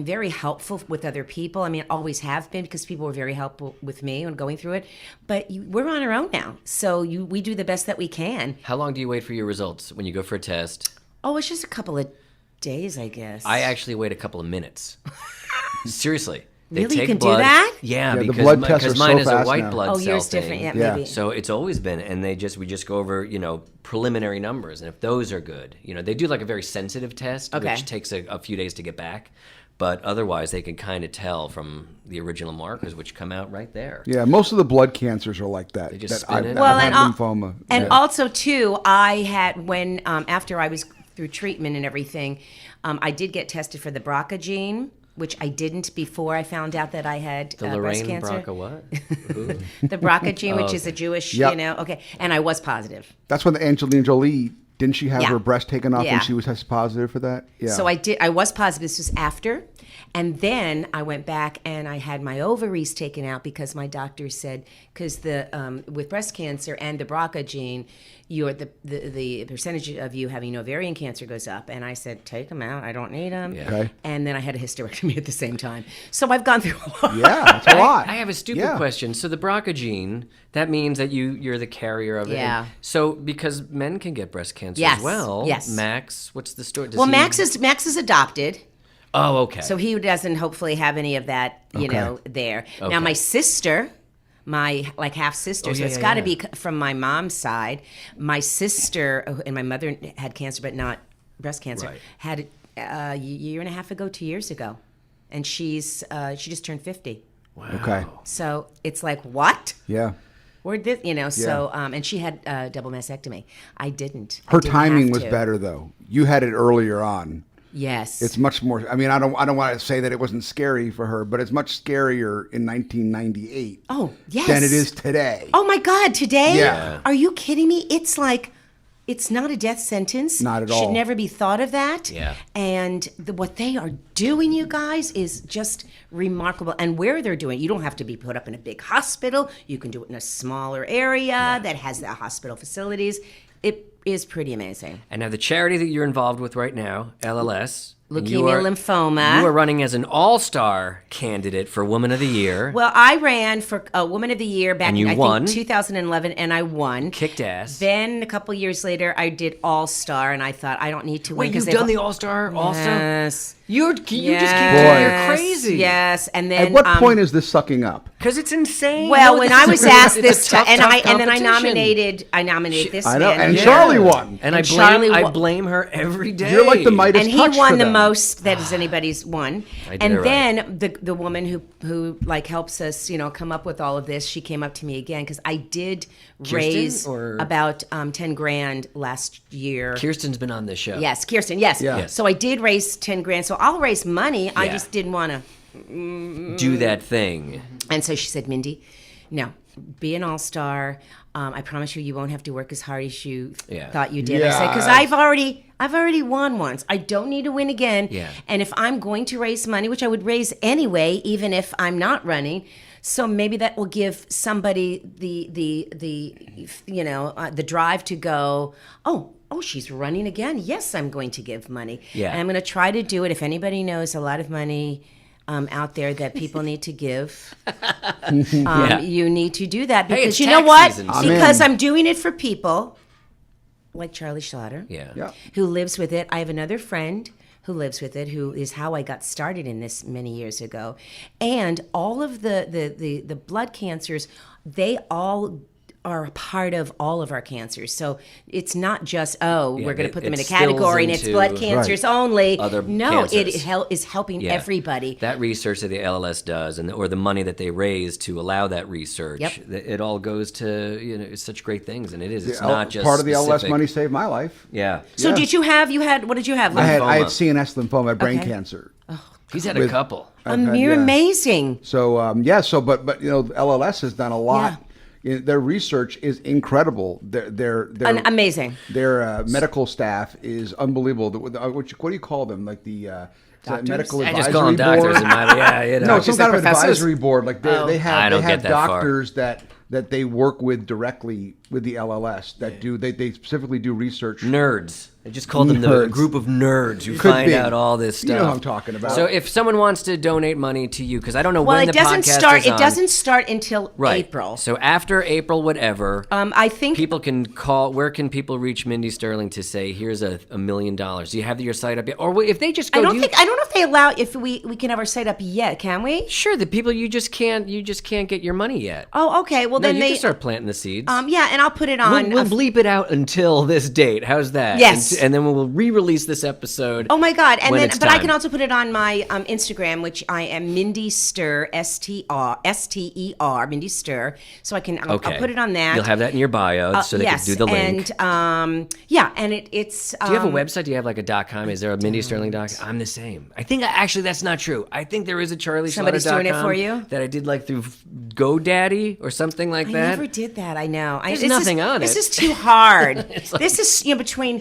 very helpful with other people. I mean, I always have been, because people were very helpful with me when going through it. But we're on our own now. So we do the best that we can. How long do you wait for your results when you go for a test? Oh, it's just a couple of days, I guess. I actually wait a couple of minutes. Seriously. They Really? take You can do blood. that? Yeah, Yeah, the because blood tests are mine so is a fast white now. blood Oh, cell yours thing. different. Yeah, Yeah. maybe. So it's always been, and we just go over, preliminary numbers, and if those are good, they do like a very sensitive test, which takes a few days to get back, but otherwise they can kind of tell from the original markers, which come out right there. Yeah, most of the blood cancers are like that. They just that spin it. Well, I've had lymphoma. And Yeah. also, too, I had, when, after I was through treatment and everything, I did get tested for the BRCA gene, which I didn't before I found out that I had The breast Lorraine cancer. BRCA what? Who? The BRCA gene, which is a Jewish, Yep. and I was positive. That's when Angelina Jolie, didn't she have Yeah. her breast taken off Yeah. and she was tested positive for that? Yeah. So I was positive. This was after. And then I went back and I had my ovaries taken out because my doctor said, because with breast cancer and the BRCA gene, the percentage of you having ovarian cancer goes up. And I said, take them out. I don't need them. Yeah. Okay. And then I had a hysterectomy at the same time. So I've gone through a lot. Yeah, that's a lot. I have a stupid question. So the BRCA gene, that means that you're the carrier of it. Yeah. So because men can get breast cancer Yes, as well. yes. Max, what's the story? Well, Max is adopted. Oh, okay. So he doesn't hopefully have any of that, there. Okay. Now my sister, my half sister, so it's got to be from my mom's side. My sister and my mother had cancer, but not breast cancer. Right. Had it a year and a half ago, 2 years ago, and she just turned 50. Wow. Okay. So it's like, what? Yeah. Where did So and she had double mastectomy. I didn't. I Her didn't timing have was to. better though. You had it earlier on. Yes. It's much more. I mean, I don't want to say that it wasn't scary for her, but it's much scarier in 1998. Oh, yes. Than it is today. Oh my God, today? Yeah. Are you kidding me? It's like, it's not a death sentence. Not at Should all. never be thought of that. Yeah. And what they are doing, you guys, is just remarkable. And where they're doing it, you don't have to be put up in a big hospital. You can do it in a smaller area that has the hospital facilities. It is pretty amazing. And now the charity that you're involved with right now, LLS, leukemia, lymphoma. You are running as an all-star candidate for Woman of the Year. Well, I ran for Woman of the Year back and in, you I won. think, 2011, and I won. Kicked ass. Then a couple years later, I did All-Star, and I thought, I don't need to win. Wait, you've done the All-Star also? Yes. You just keep Yes. you're crazy. Yes, and then At what point is this sucking up? Because it's insane. Well, No, when this I is was a- asked it's a this, tough, and tough I competition. nominated this I know, man, and yeah. Charlie won. And I Charlie blame won. her every day. You're like the Midas And he touch won for the them. most that has anybody's won. I did And it right. then the woman who like helps us, come up with all of this, she came up to me again because I did raise or- about 10 grand last year. Kirsten's been on this show. Yes, Kirsten. Yes. Yeah. Yes. So I did raise 10 grand. So I'll raise money. I Yeah. just didn't want to. Do that thing. And so she said, Mindy, no, be an all-star. I promise you won't have to work as hard as you Yeah. thought you did. I said, because I've already won once. I don't need to win again. Yeah. And if I'm going to raise money, which I would raise anyway, even if I'm not running, so maybe that will give somebody the drive to go, oh, she's running again. Yes, I'm going to give money. Yeah. And I'm going to try to do it. If anybody knows a lot of money out there that people need to give, Yeah. you need to do that Hey, because it's you know tax what? season, so- Because I'm doing it for people like Charlie Schlatter, Yeah. who lives with it. I have another friend who lives with it, who is how I got started in this many years ago. And all of the blood cancers, they all are a part of all of our cancers. So it's not just, we're going to put them in a it spills category and it's into blood cancers only. other No, it cancers. is helping Yeah. everybody. That research that the LLS does, or the money that they raise to allow that research, Yep. it all goes to such great things, and it is. It's not just part of the LLS specific. money saved my life. Yeah. So Yeah. what did you have? I had Lymphoma. CNS lymphoma, I had brain Okay. cancer. He's had a With- couple. I've had, You're yeah. amazing. So but LLS has done a lot. Their research is incredible. Their Amazing. Their medical staff is unbelievable. What do you call them? Like the Doctors? medical I advisory just call them board. doctors. No, some they kind of professors? advisory board. Like they I have don't get that far. doctors that they work with directly with the LLS that do they specifically do research. Nerds. I just called them the Nerds. group of nerds who Could find be. out all this stuff. You know what I'm talking about. So if someone wants to donate money to you, because I don't know Well, when it the doesn't podcast start. is It on. doesn't start until Right. April. So after April, whatever. I think People can call. Where can people reach Mindy Sterling to say, "Here's $1 million"? Do you have your site up yet? Or if they just go, I don't know if they allow if we can have our site up yet. Can we? Sure, the people you just can't get your money yet. Oh, okay. Well, No, then you they can start planting the seeds. yeah, and I'll put it on. We'll bleep it out until this date. How's that? Yes. And then we'll re-release this episode. Oh my God! And when then, it's but I time. can also put it on my Instagram, which I am Mindy Stir STER Mindy Stir. So I can I'll put it on that. You'll have that in your bio, so they yes, can do the link. and and it's. Do you have a website? Do you have like a .com? Is there a Mindy Sterling .com? I'm the same. I think actually that's not true. I think there is a Somebody's doing it for you? that I did like through GoDaddy or something like I that. never did that. I know. There's nothing on This it. is too hard. like- This is between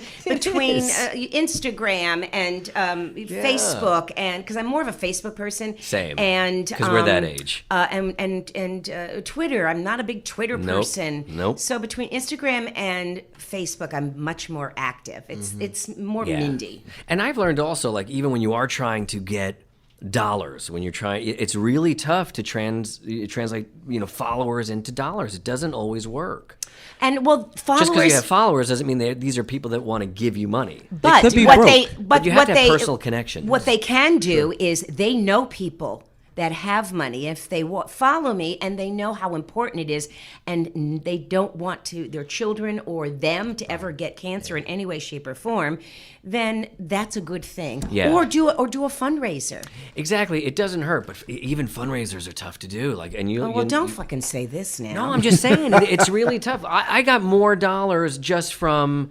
is. Instagram and Facebook, and because I'm more of a Facebook person. Same. And 'Cause we're that age. And Twitter. I'm not a big Twitter Nope. person. Nope. So between Instagram and Facebook, I'm much more active. It's more Yeah. Mindy. And I've learned also, like, even when you are trying to get dollars, when you're trying, it's really tough to translate, followers into dollars. It doesn't always work. And well, followers. Just because you have followers doesn't mean these are people that want to give you money. But could be what broke. they, But you have what to have they, personal connections. What they can do is they know people that have money. If they follow me and they know how important it is, and they don't want their children or them to ever get cancer in any way, shape, or form, then that's a good thing. Yeah. Or do a fundraiser. Exactly. It doesn't hurt, but even fundraisers are tough to do. Like, and Oh, well, don't fucking say this now. No, I'm just saying it's really tough. I got more dollars just from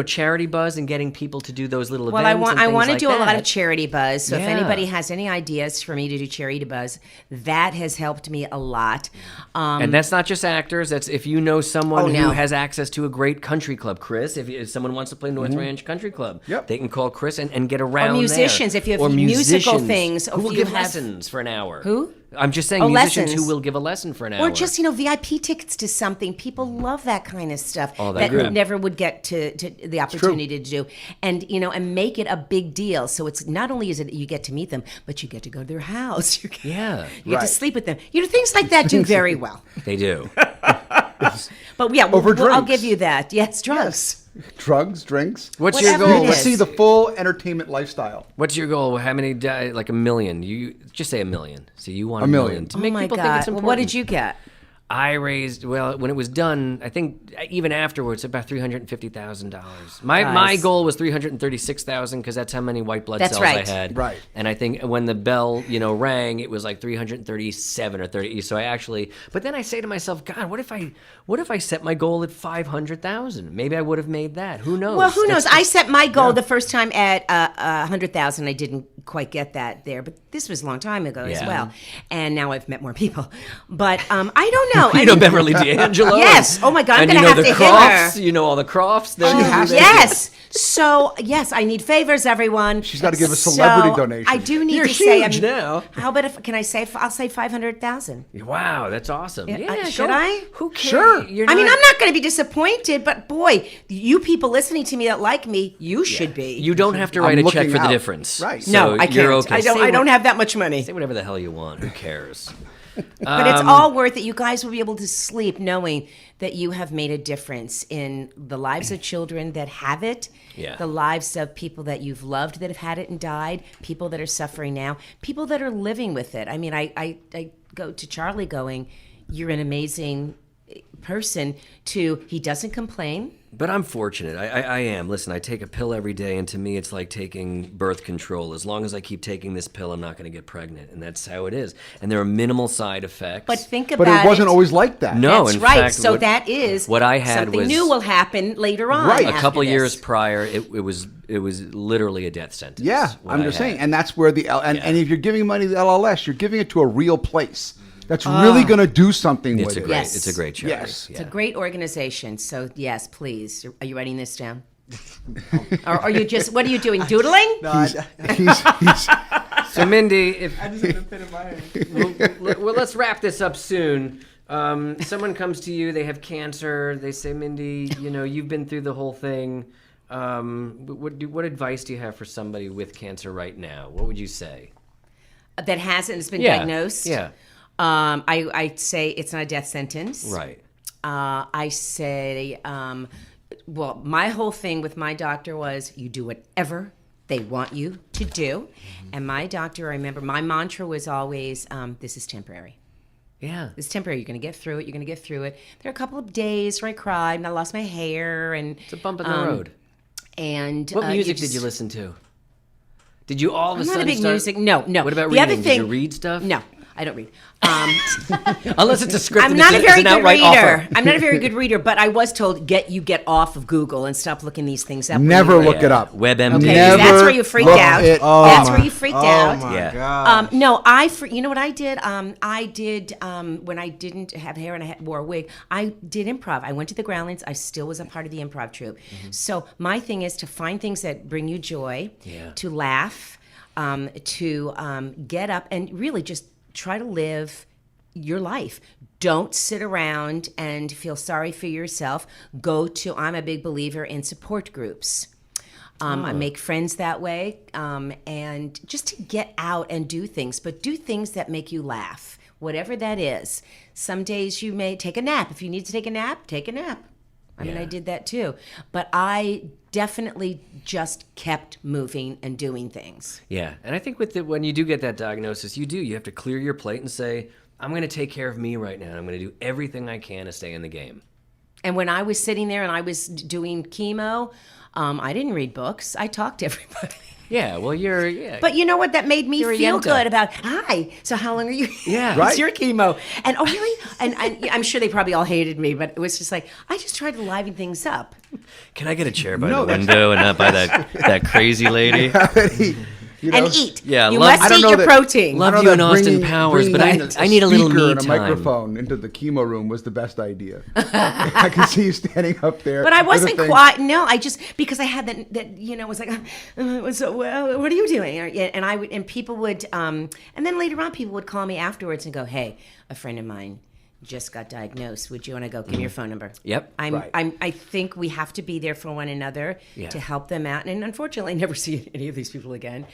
Charity Buzz and getting people to do those little Well, events. I want to like do a lot that. of charity buzz. So if Yeah. anybody has any ideas for me to do charity buzz, that has helped me a lot. And that's not just actors. That's if you know someone Oh, who no. has access to a great country club. Chris, if someone wants to play North Ranch Country Club, Yep. they can call Chris and get around Or musicians, there. if you have Or musical musicians things, who if will you give have- lessons for an hour. Who? I'm just saying musicians who will give a lesson for an hour. Or just, VIP tickets to something. People love that kind of stuff that never would get to the opportunity to do. And, and make it a big deal. So it's not only is it you get to meet them, but you get to go to their house. You get to sleep with them. Things like that do very well. They do. But yeah, I'll give you that. Yes, drugs. Drugs, drinks. What's your goal? Let's see the full entertainment lifestyle. What's your goal? How many? Like 1 million? You just say 1 million. So you want 1 million to make people think it's important. What did you get? I raised, when it was done, I think even afterwards, about $350,000. My goal was $336,000 because that's how many white blood cells I had. Right. And I think when the bell, rang, it was like 337 or 30. So but then I say to myself, God, what if I set my goal at 500,000? Maybe I would have made that. Who knows? Well, who knows? I set my goal the first time at 100,000. I didn't quite get that there, but this was a long time ago as well. And now I've met more people. But I don't know. You know Beverly D'Angelo? Yes. Oh my God, I'm going to have to hit Crofts. her. You know all the Crofts? Yes. So, yes, I need favors, everyone. She's got to give a celebrity donation. I do need You're to say... huge now. How about I'll say 500,000. Wow, that's awesome. Should I? Who cares? Sure. I'm not going to be disappointed, but boy, you people listening to me that like me, you should be. You don't have to write a check for the difference. Right. No, I can't. You're okay. I don't have that much money. Say whatever the hell you want. Who cares? But it's all worth it. You guys will be able to sleep knowing that you have made a difference in the lives of children that have it, the lives of people that you've loved that have had it and died, people that are suffering now, people that are living with it. I mean, I go to Charlie going, you're an amazing person, to he doesn't complain. But I'm fortunate. I am. Listen, I take a pill every day, and to me, it's like taking birth control. As long as I keep taking this pill, I'm not going to get pregnant, and that's how it is. And there are minimal side effects. But think about it. But it wasn't always like that. No, that's in right. fact, So that is what I had something was new will happen later on. Right. a couple after years this. prior. It was literally a death sentence. Yeah, I'm just saying. And that's where and if you're giving money to the LLS, you're giving it to a real place that's really going to do something with it. Yes. It's a great charity. Yes. It's a great organization. So, yes, please. Are you writing this down? Or are you just, what are you doing, doodling? No, He's So, Mindy, I just have a pen in my hand. well, let's wrap this up soon. Someone comes to you, they have cancer, they say, Mindy, you've been through the whole thing. What advice do you have for somebody with cancer right now? What would you say? That hasn't been diagnosed? Yeah. I say it's not a death sentence. Right. I say, well, my whole thing with my doctor was you do whatever they want you to do. Mm-hmm. And my doctor, I remember, my mantra was always, this is temporary. Yeah. It's temporary. You're going to get through it. You're going to get through it. There are a couple of days where I cried and I lost my hair. And it's a bump in the road. And what music did you listen to? Did you all of a sudden I'm not a big music. No. What about the reading? Other thing, did you read stuff? No. I don't read. Unless it's a script. I'm not a very good reader. Offer. I'm not a very good reader, but I was told get off of Google and stop looking these things up. Never look it up. WebMD. Okay, Never that's where you freaked out. That's where you freaked out. Oh my God. No, you know what I did? I did when I didn't have hair and I wore a wig. I did improv. I went to the Groundlings. I still was a part of the improv troupe. Mm-hmm. So my thing is to find things that bring you joy, to laugh, to get up and really just try to live your life. Don't sit around and feel sorry for yourself. I'm a big believer in support groups. I make friends that way, and just to get out and do things, but do things that make you laugh, whatever that is. Some days you may take a nap. If you need to take a nap, take a nap. I mean, I did that too. But I definitely just kept moving and doing things. Yeah, and I think when you do get that diagnosis, you have to clear your plate and say, I'm going to take care of me right now. I'm going to do everything I can to stay in the game. And when I was sitting there and I was doing chemo, I didn't read books. I talked to everybody. Yeah, well, But you know what? That made me feel good about, hi, so how long are you? Yeah. Right. It's your chemo. And, oh, really? And I'm sure they probably all hated me, but it was just like, I just tried to liven things up. Can I get a chair by the window and not by that crazy lady? You know? And eat. Yeah, you love- must I don't eat know your that- protein. Love I don't you know and that Austin Powers, but I need a little speaker me and a time. microphone into the chemo room was the best idea. I can see you standing up there. But I with a wasn't thing. quite. No, I just because I had that was like, so well, what are you doing? And people would, and then later on, people would call me afterwards and go, "Hey, a friend of mine just got diagnosed. Would you want to go? Give me your phone number." Yep. Right. I think we have to be there for one another to help them out. And unfortunately, I never see any of these people again.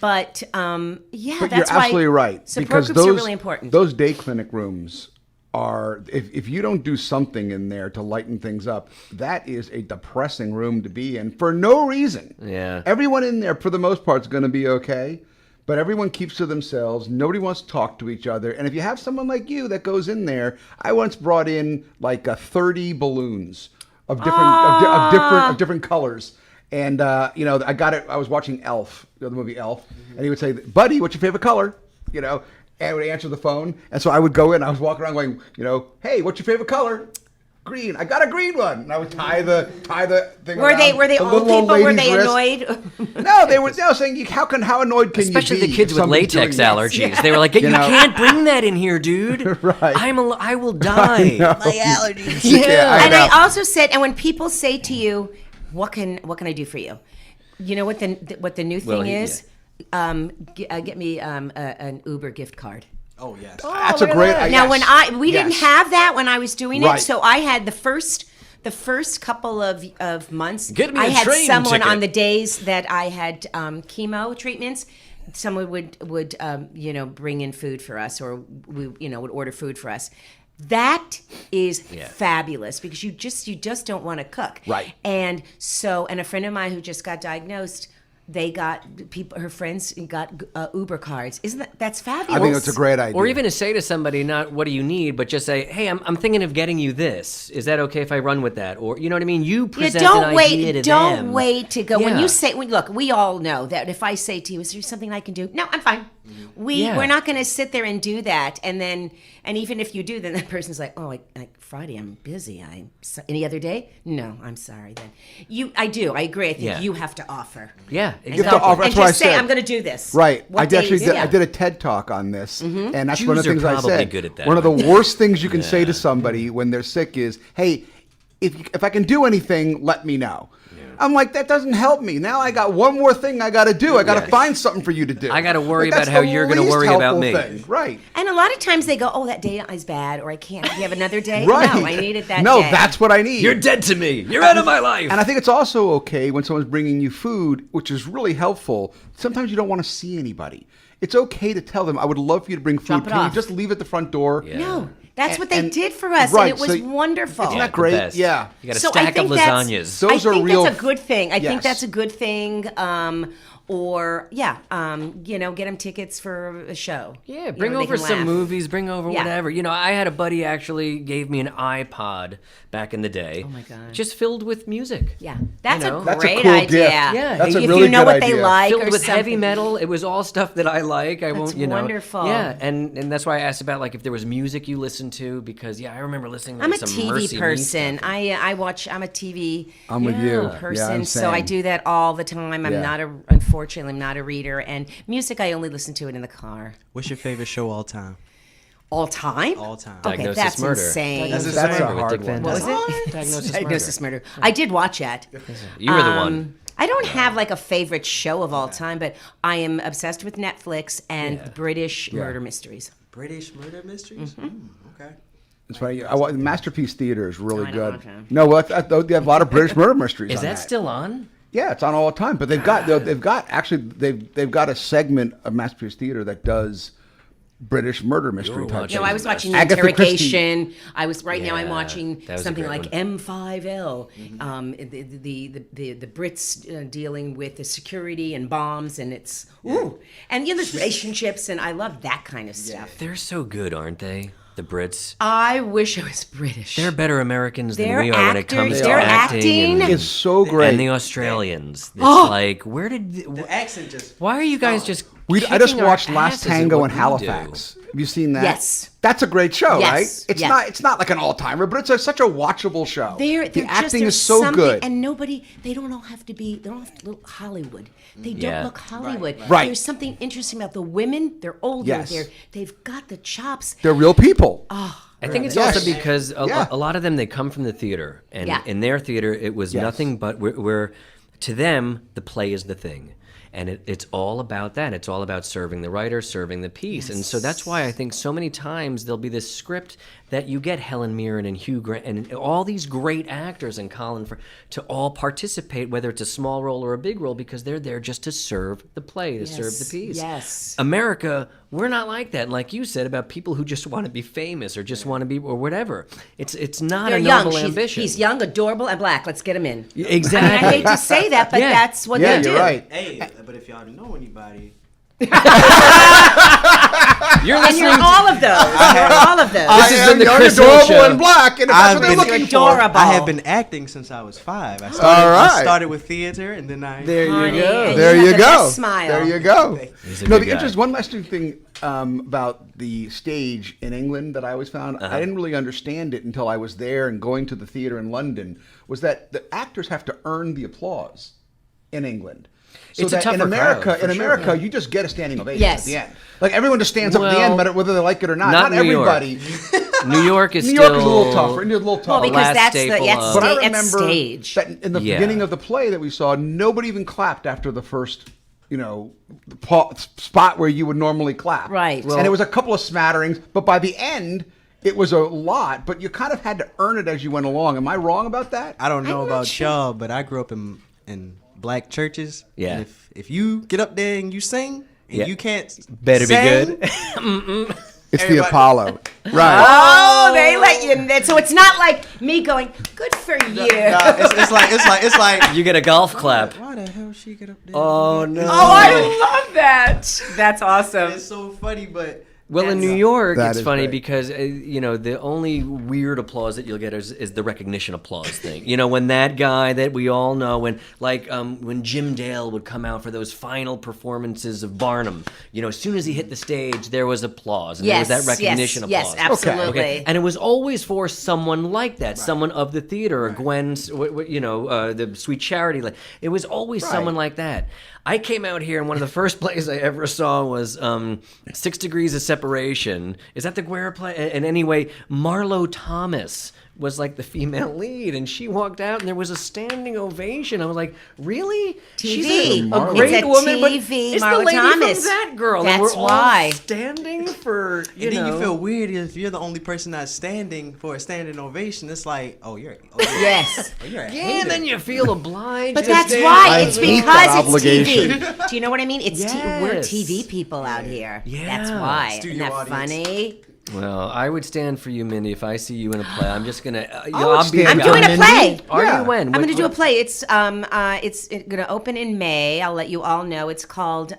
But But that's you're why absolutely right. Support Because groups are really important. Those day clinic rooms are, if you don't do something in there to lighten things up, that is a depressing room to be in for no reason. Yeah. Everyone in there, for the most part, is going to be okay. But everyone keeps to themselves. Nobody wants to talk to each other. And if you have someone like you that goes in there, I once brought in like 30 balloons of different colors. And I got it. I was watching Elf, the movie Elf, and he would say, "Buddy, what's your favorite color?" And I would answer the phone. And so I would go in. I was walking around going, "Hey, what's your favorite color?" "Green." "I got a green one." And I would tie the thing. Were they around the old little people? Were lady's they wrist. annoyed? No, they were saying, how annoyed can Especially you be? the kids if with somebody's latex doing allergies. this? They were like, you know? can't bring that in here, dude. Right. I will die. know. My allergies. Yeah, And know. I also said, and when people say to you, "What can I do for you?" You know what the new thing is? Get me an Uber gift card. Oh yes. That's a great idea. Now, when we didn't have that when I was doing it, Right. so I had the first couple of months. Get me I a had train someone ticket. on the days that I had chemo treatments. Someone would bring in food for us, or we would order food for us. That is fabulous because you just don't want to cook. Right. And a friend of mine who just got diagnosed, her friends got Uber cards. That's fabulous? I think that's a great idea. Or even to say to somebody, not what do you need, but just say, hey, I'm thinking of getting you this. Is that okay if I run with that? Or, you know what I mean? You present an idea to them. Don't wait to go. When Yeah. you say, look, we all know that if I say to you, is there something I can do? No, I'm fine. We're not going to sit there and do that. And even if you do, then that person's like, oh, like Friday, I'm busy. Any other day? No, I'm sorry then. I agree. I think you have to offer. Yeah, And You have to offer. That's and what I just say, said. I'm going to do this. Right. What I day actually is did. it? I did a TED talk on this, and that's one of the Jews things are I probably said. good at that. One of the worst things you can say to somebody when they're sick is, "Hey, if I can do anything, let me know." I'm like, that doesn't help me. Now I got one more thing I got to do. I got to find something for you to do. I got to worry Like, about how you're going to worry about me. Thing. Right. And a lot of times they go, oh, that day is bad, or I can't. You have another day? Right. No, I need it that No, day. that's what I need. You're dead to me. You're out of my life. And I think it's also okay when someone's bringing you food, which is really helpful. Sometimes you don't want to see anybody. It's okay to tell them, I would love for you to bring food. Drop it Can you off. just leave at the front door? Yeah. No, that's what they And- did for us, right, and it was so- wonderful. Isn't that the great? best. Yeah. You got a So I stack of think that's- lasagnas. Those I are think real. that's a good thing. I think Yes. that's a good thing. Get them tickets for a show. Yeah, bring they over can some laugh. movies, bring over Yeah. whatever. I had a buddy actually gave me an iPod back in the day. Oh my God. Just filled with music. Yeah, that's know? a That's a great cool idea. gift. Yeah, That's a if really you know good what they idea. like, Filled or with heavy something. metal. It was all stuff that I like. I won't, wonderful. Yeah, and that's why I asked about like if there was music you listened to because I remember listening to I'm a some TV Mercy Me person. stuff. I'm a TV I'm with you. person, Yeah, I'm so I same. do that all the time. Yeah. Unfortunately, I'm not a reader, and music I only listen to it in the car. What's your favorite show all time? All time? All time. Okay, Diagnosis that's Murder. insane. That's That's a Murder with hard Dick one. Van What was Dyke. it? Diagnosis Murder. I did watch that. You were the one. I don't have like a favorite show of all time, but I am obsessed with Netflix and British murder mysteries. British murder mysteries. Okay. It's funny. Masterpiece Theater is really I good. don't know. No, well, they have a lot of British murder mysteries. Is on that still on? Yeah, it's on all the time. But they've got a segment of Masterpiece Theater that does British murder mystery type. watching I was watching The Agatha Interrogation. Now I'm Yeah, watching that was a something great like M5L. The Brits dealing with the security and bombs, and it's and there's relationships, and I love that kind of stuff. They're so good, aren't they? The Brits. I wish I was British. They're better Americans than Their we are when it actors- comes to their acting. acting It's so great. And the Australians. It's like, where did... The accent just. Why are you guys just I just kicking our watched Last asses at Tango what in we Halifax. Have you seen that? Yes. That's a great show, Yes. right? It's Yes. It's not like an all-timer, but it's such a watchable show. The acting there's is so something, good. and they don't all have to be. They don't have to look Hollywood. They don't look Hollywood. Right. There's something interesting about the women. They're older. Yes. They've got the chops. They're real people. I think it's Yes. also because Yeah. a lot of them, they come from the theater. And Yeah. in their theater, it was Yes. nothing but, to them, the play is the thing. And it's all about that. It's all about serving the writer, serving the piece. And so that's why I think so many times there'll be this script that you get Helen Mirren and Hugh Grant and all these great actors and Colin Firth to all participate, whether it's a small role or a big role, because they're there just to serve the play, to serve the piece. Yes. America, we're not like that. Like you said about people who just want to be famous or just want to be or whatever. It's not They're a young. noble ambition. He's young, adorable, and black. Let's get him in. Exactly. I hate to say that, but Yeah. that's what Yeah, they do. you're right. Hey, but if y'all know anybody, You're And listening you're all of those. You're all of those. This has been the young, Chris Hill adorable, Show. and black, and if that's what they're looking for. adorable. I have been acting since I was 5. I right. started with theater, and then I. There Honey, you go. and There have you the go. best smile. There you go. He's a No, good the guy. interest. One last thing about the stage in England that I always found, I didn't really understand it until I was there and going to the theater in London, was that the actors have to earn the applause in England. So It's a that tougher in America, crowd, for America, you just get a standing ovation Yes. at the end. Like everyone just stands up at the Well, end, whether they like it or not. not Not New York. everybody. New York is New still York is a little tougher. India's a little tougher. Well, because last that's the staple of- But I that's remember stage. that in the Yeah. beginning of the play that we saw, nobody even clapped after the first, spot where you would normally clap. Right. And it was a couple of smatterings, but by the end, it was a lot. But you kind of had to earn it as you went along. Am I wrong about that? I don't know I'm not about sure. y'all, but I grew up in black churches. Yeah. And if you get up there and you sing, and Yeah. you can't Better be sing, good. It's Everybody- the Apollo, right? Oh, they let you in there. So it's not like me going, good for you. Nah, it's like. You get a golf clap. Why the hell she get up there? Oh no. Oh, I love that. That's awesome. It's so funny, but. Well, in That's- New York, That it's is funny great. because the only weird applause that you'll get is the recognition applause thing. When that guy that we all know, when Jim Dale would come out for those final performances of Barnum, as soon as he hit the stage, there was applause and there was that recognition yes, applause. absolutely. Okay. And it was always for someone like that, someone of the theater, or Gwen's, the Sweet Charity. It was always someone like that. I came out here, and one of the first plays I ever saw was 6 Degrees of Separation. Is that the Guerra play? And anyway, Marlo Thomas was like the female lead, and she walked out, and there was a standing ovation. I was like, really? She's TV. a great It's a woman, but TV, it's Marlo the lady Thomas. from that girl. and That's we're all why. standing for, And then you feel weird if you're the only person not standing for a standing ovation. It's like, Yes. you're a Yeah, hater. and then you feel obliged. But to that's stand why. by It's the- hate because that it's obligation. TV. Do you know what I mean? It's we're Yes. TV people out here. Yeah. That's why. Isn't Studio that audience. funny? Well, I would stand for you, Mindy, if I see you in a play. I'm just gonna. would stand I'm for doing a Mindy. play. Are Yeah. you when? I'm going to do a play. It's going to open in May. I'll let you all know. It's called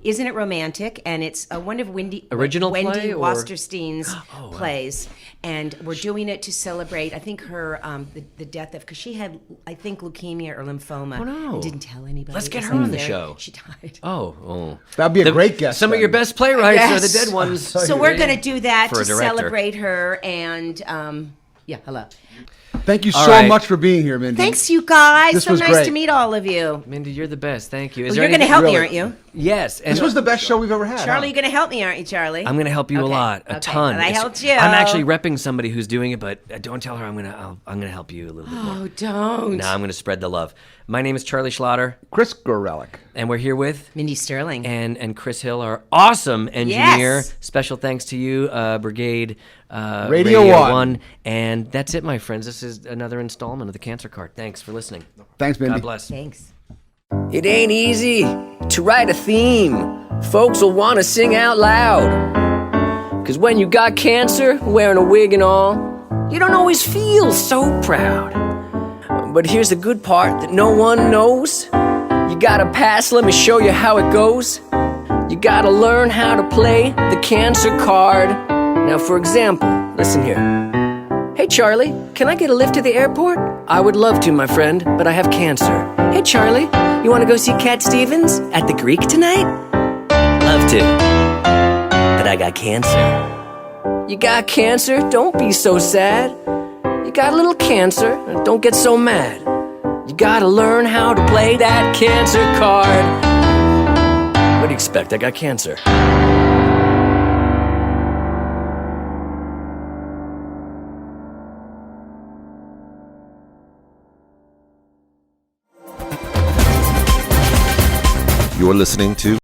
Isn't It Romantic? And it's one of Wendy Original play, Wendy or- Wasserstein's plays. And we're doing it to celebrate, I think, her the death of, because she had, I think, leukemia or lymphoma. Oh, no. And didn't tell anybody. Let's It get was her on the very- show. She died. Oh. That'd be a great guest. Some of then. your best playwrights are the Yes. dead ones. So we're going to do that For to a director. celebrate her. And hello. Thank you All so right. much for being here, Mindy. Thanks, you guys. This So was nice great. to meet all of you. Mindy, you're the best. Thank you. Is Well, there you're going to anything- help me, really? aren't you? Yes. And This was the best show we've ever had. Charlie, huh? you're going to help me, aren't you, Charlie? I'm going to help you a Okay. lot, a Okay. ton. And I It's- helped you. I'm actually repping somebody who's doing it, but don't tell her I'm going to help you a little bit more. Oh, don't. No, I'm going to spread the love. My name is Charlie Schlatter, Chris Gorelick. and we're here with Mindy Sterling. and Chris Hill, our awesome engineer. Yes. Special thanks to you, Brigade Radio One. And that's it, my friends. This is another installment of the Cancer Card. Thanks for listening. Thanks, Mindy. God bless. Thanks. It ain't easy to write a theme folks will want to sing out loud. 'Cause when you got cancer, wearing a wig and all, you don't always feel so proud. But here's the good part that no one knows. You got a pass, let me show you how it goes. You gotta learn how to play the cancer card. Now, for example, listen here. Hey, Charlie, can I get a lift to the airport? I would love to, my friend, but I have cancer. Hey, Charlie, you want to go see Cat Stevens at the Greek tonight? accepted that I got cancer. You got cancer? Don't be so sad. You got a little cancer, don't get so mad. You gotta learn how to play that cancer card. What do you expect? I got cancer. You're listening to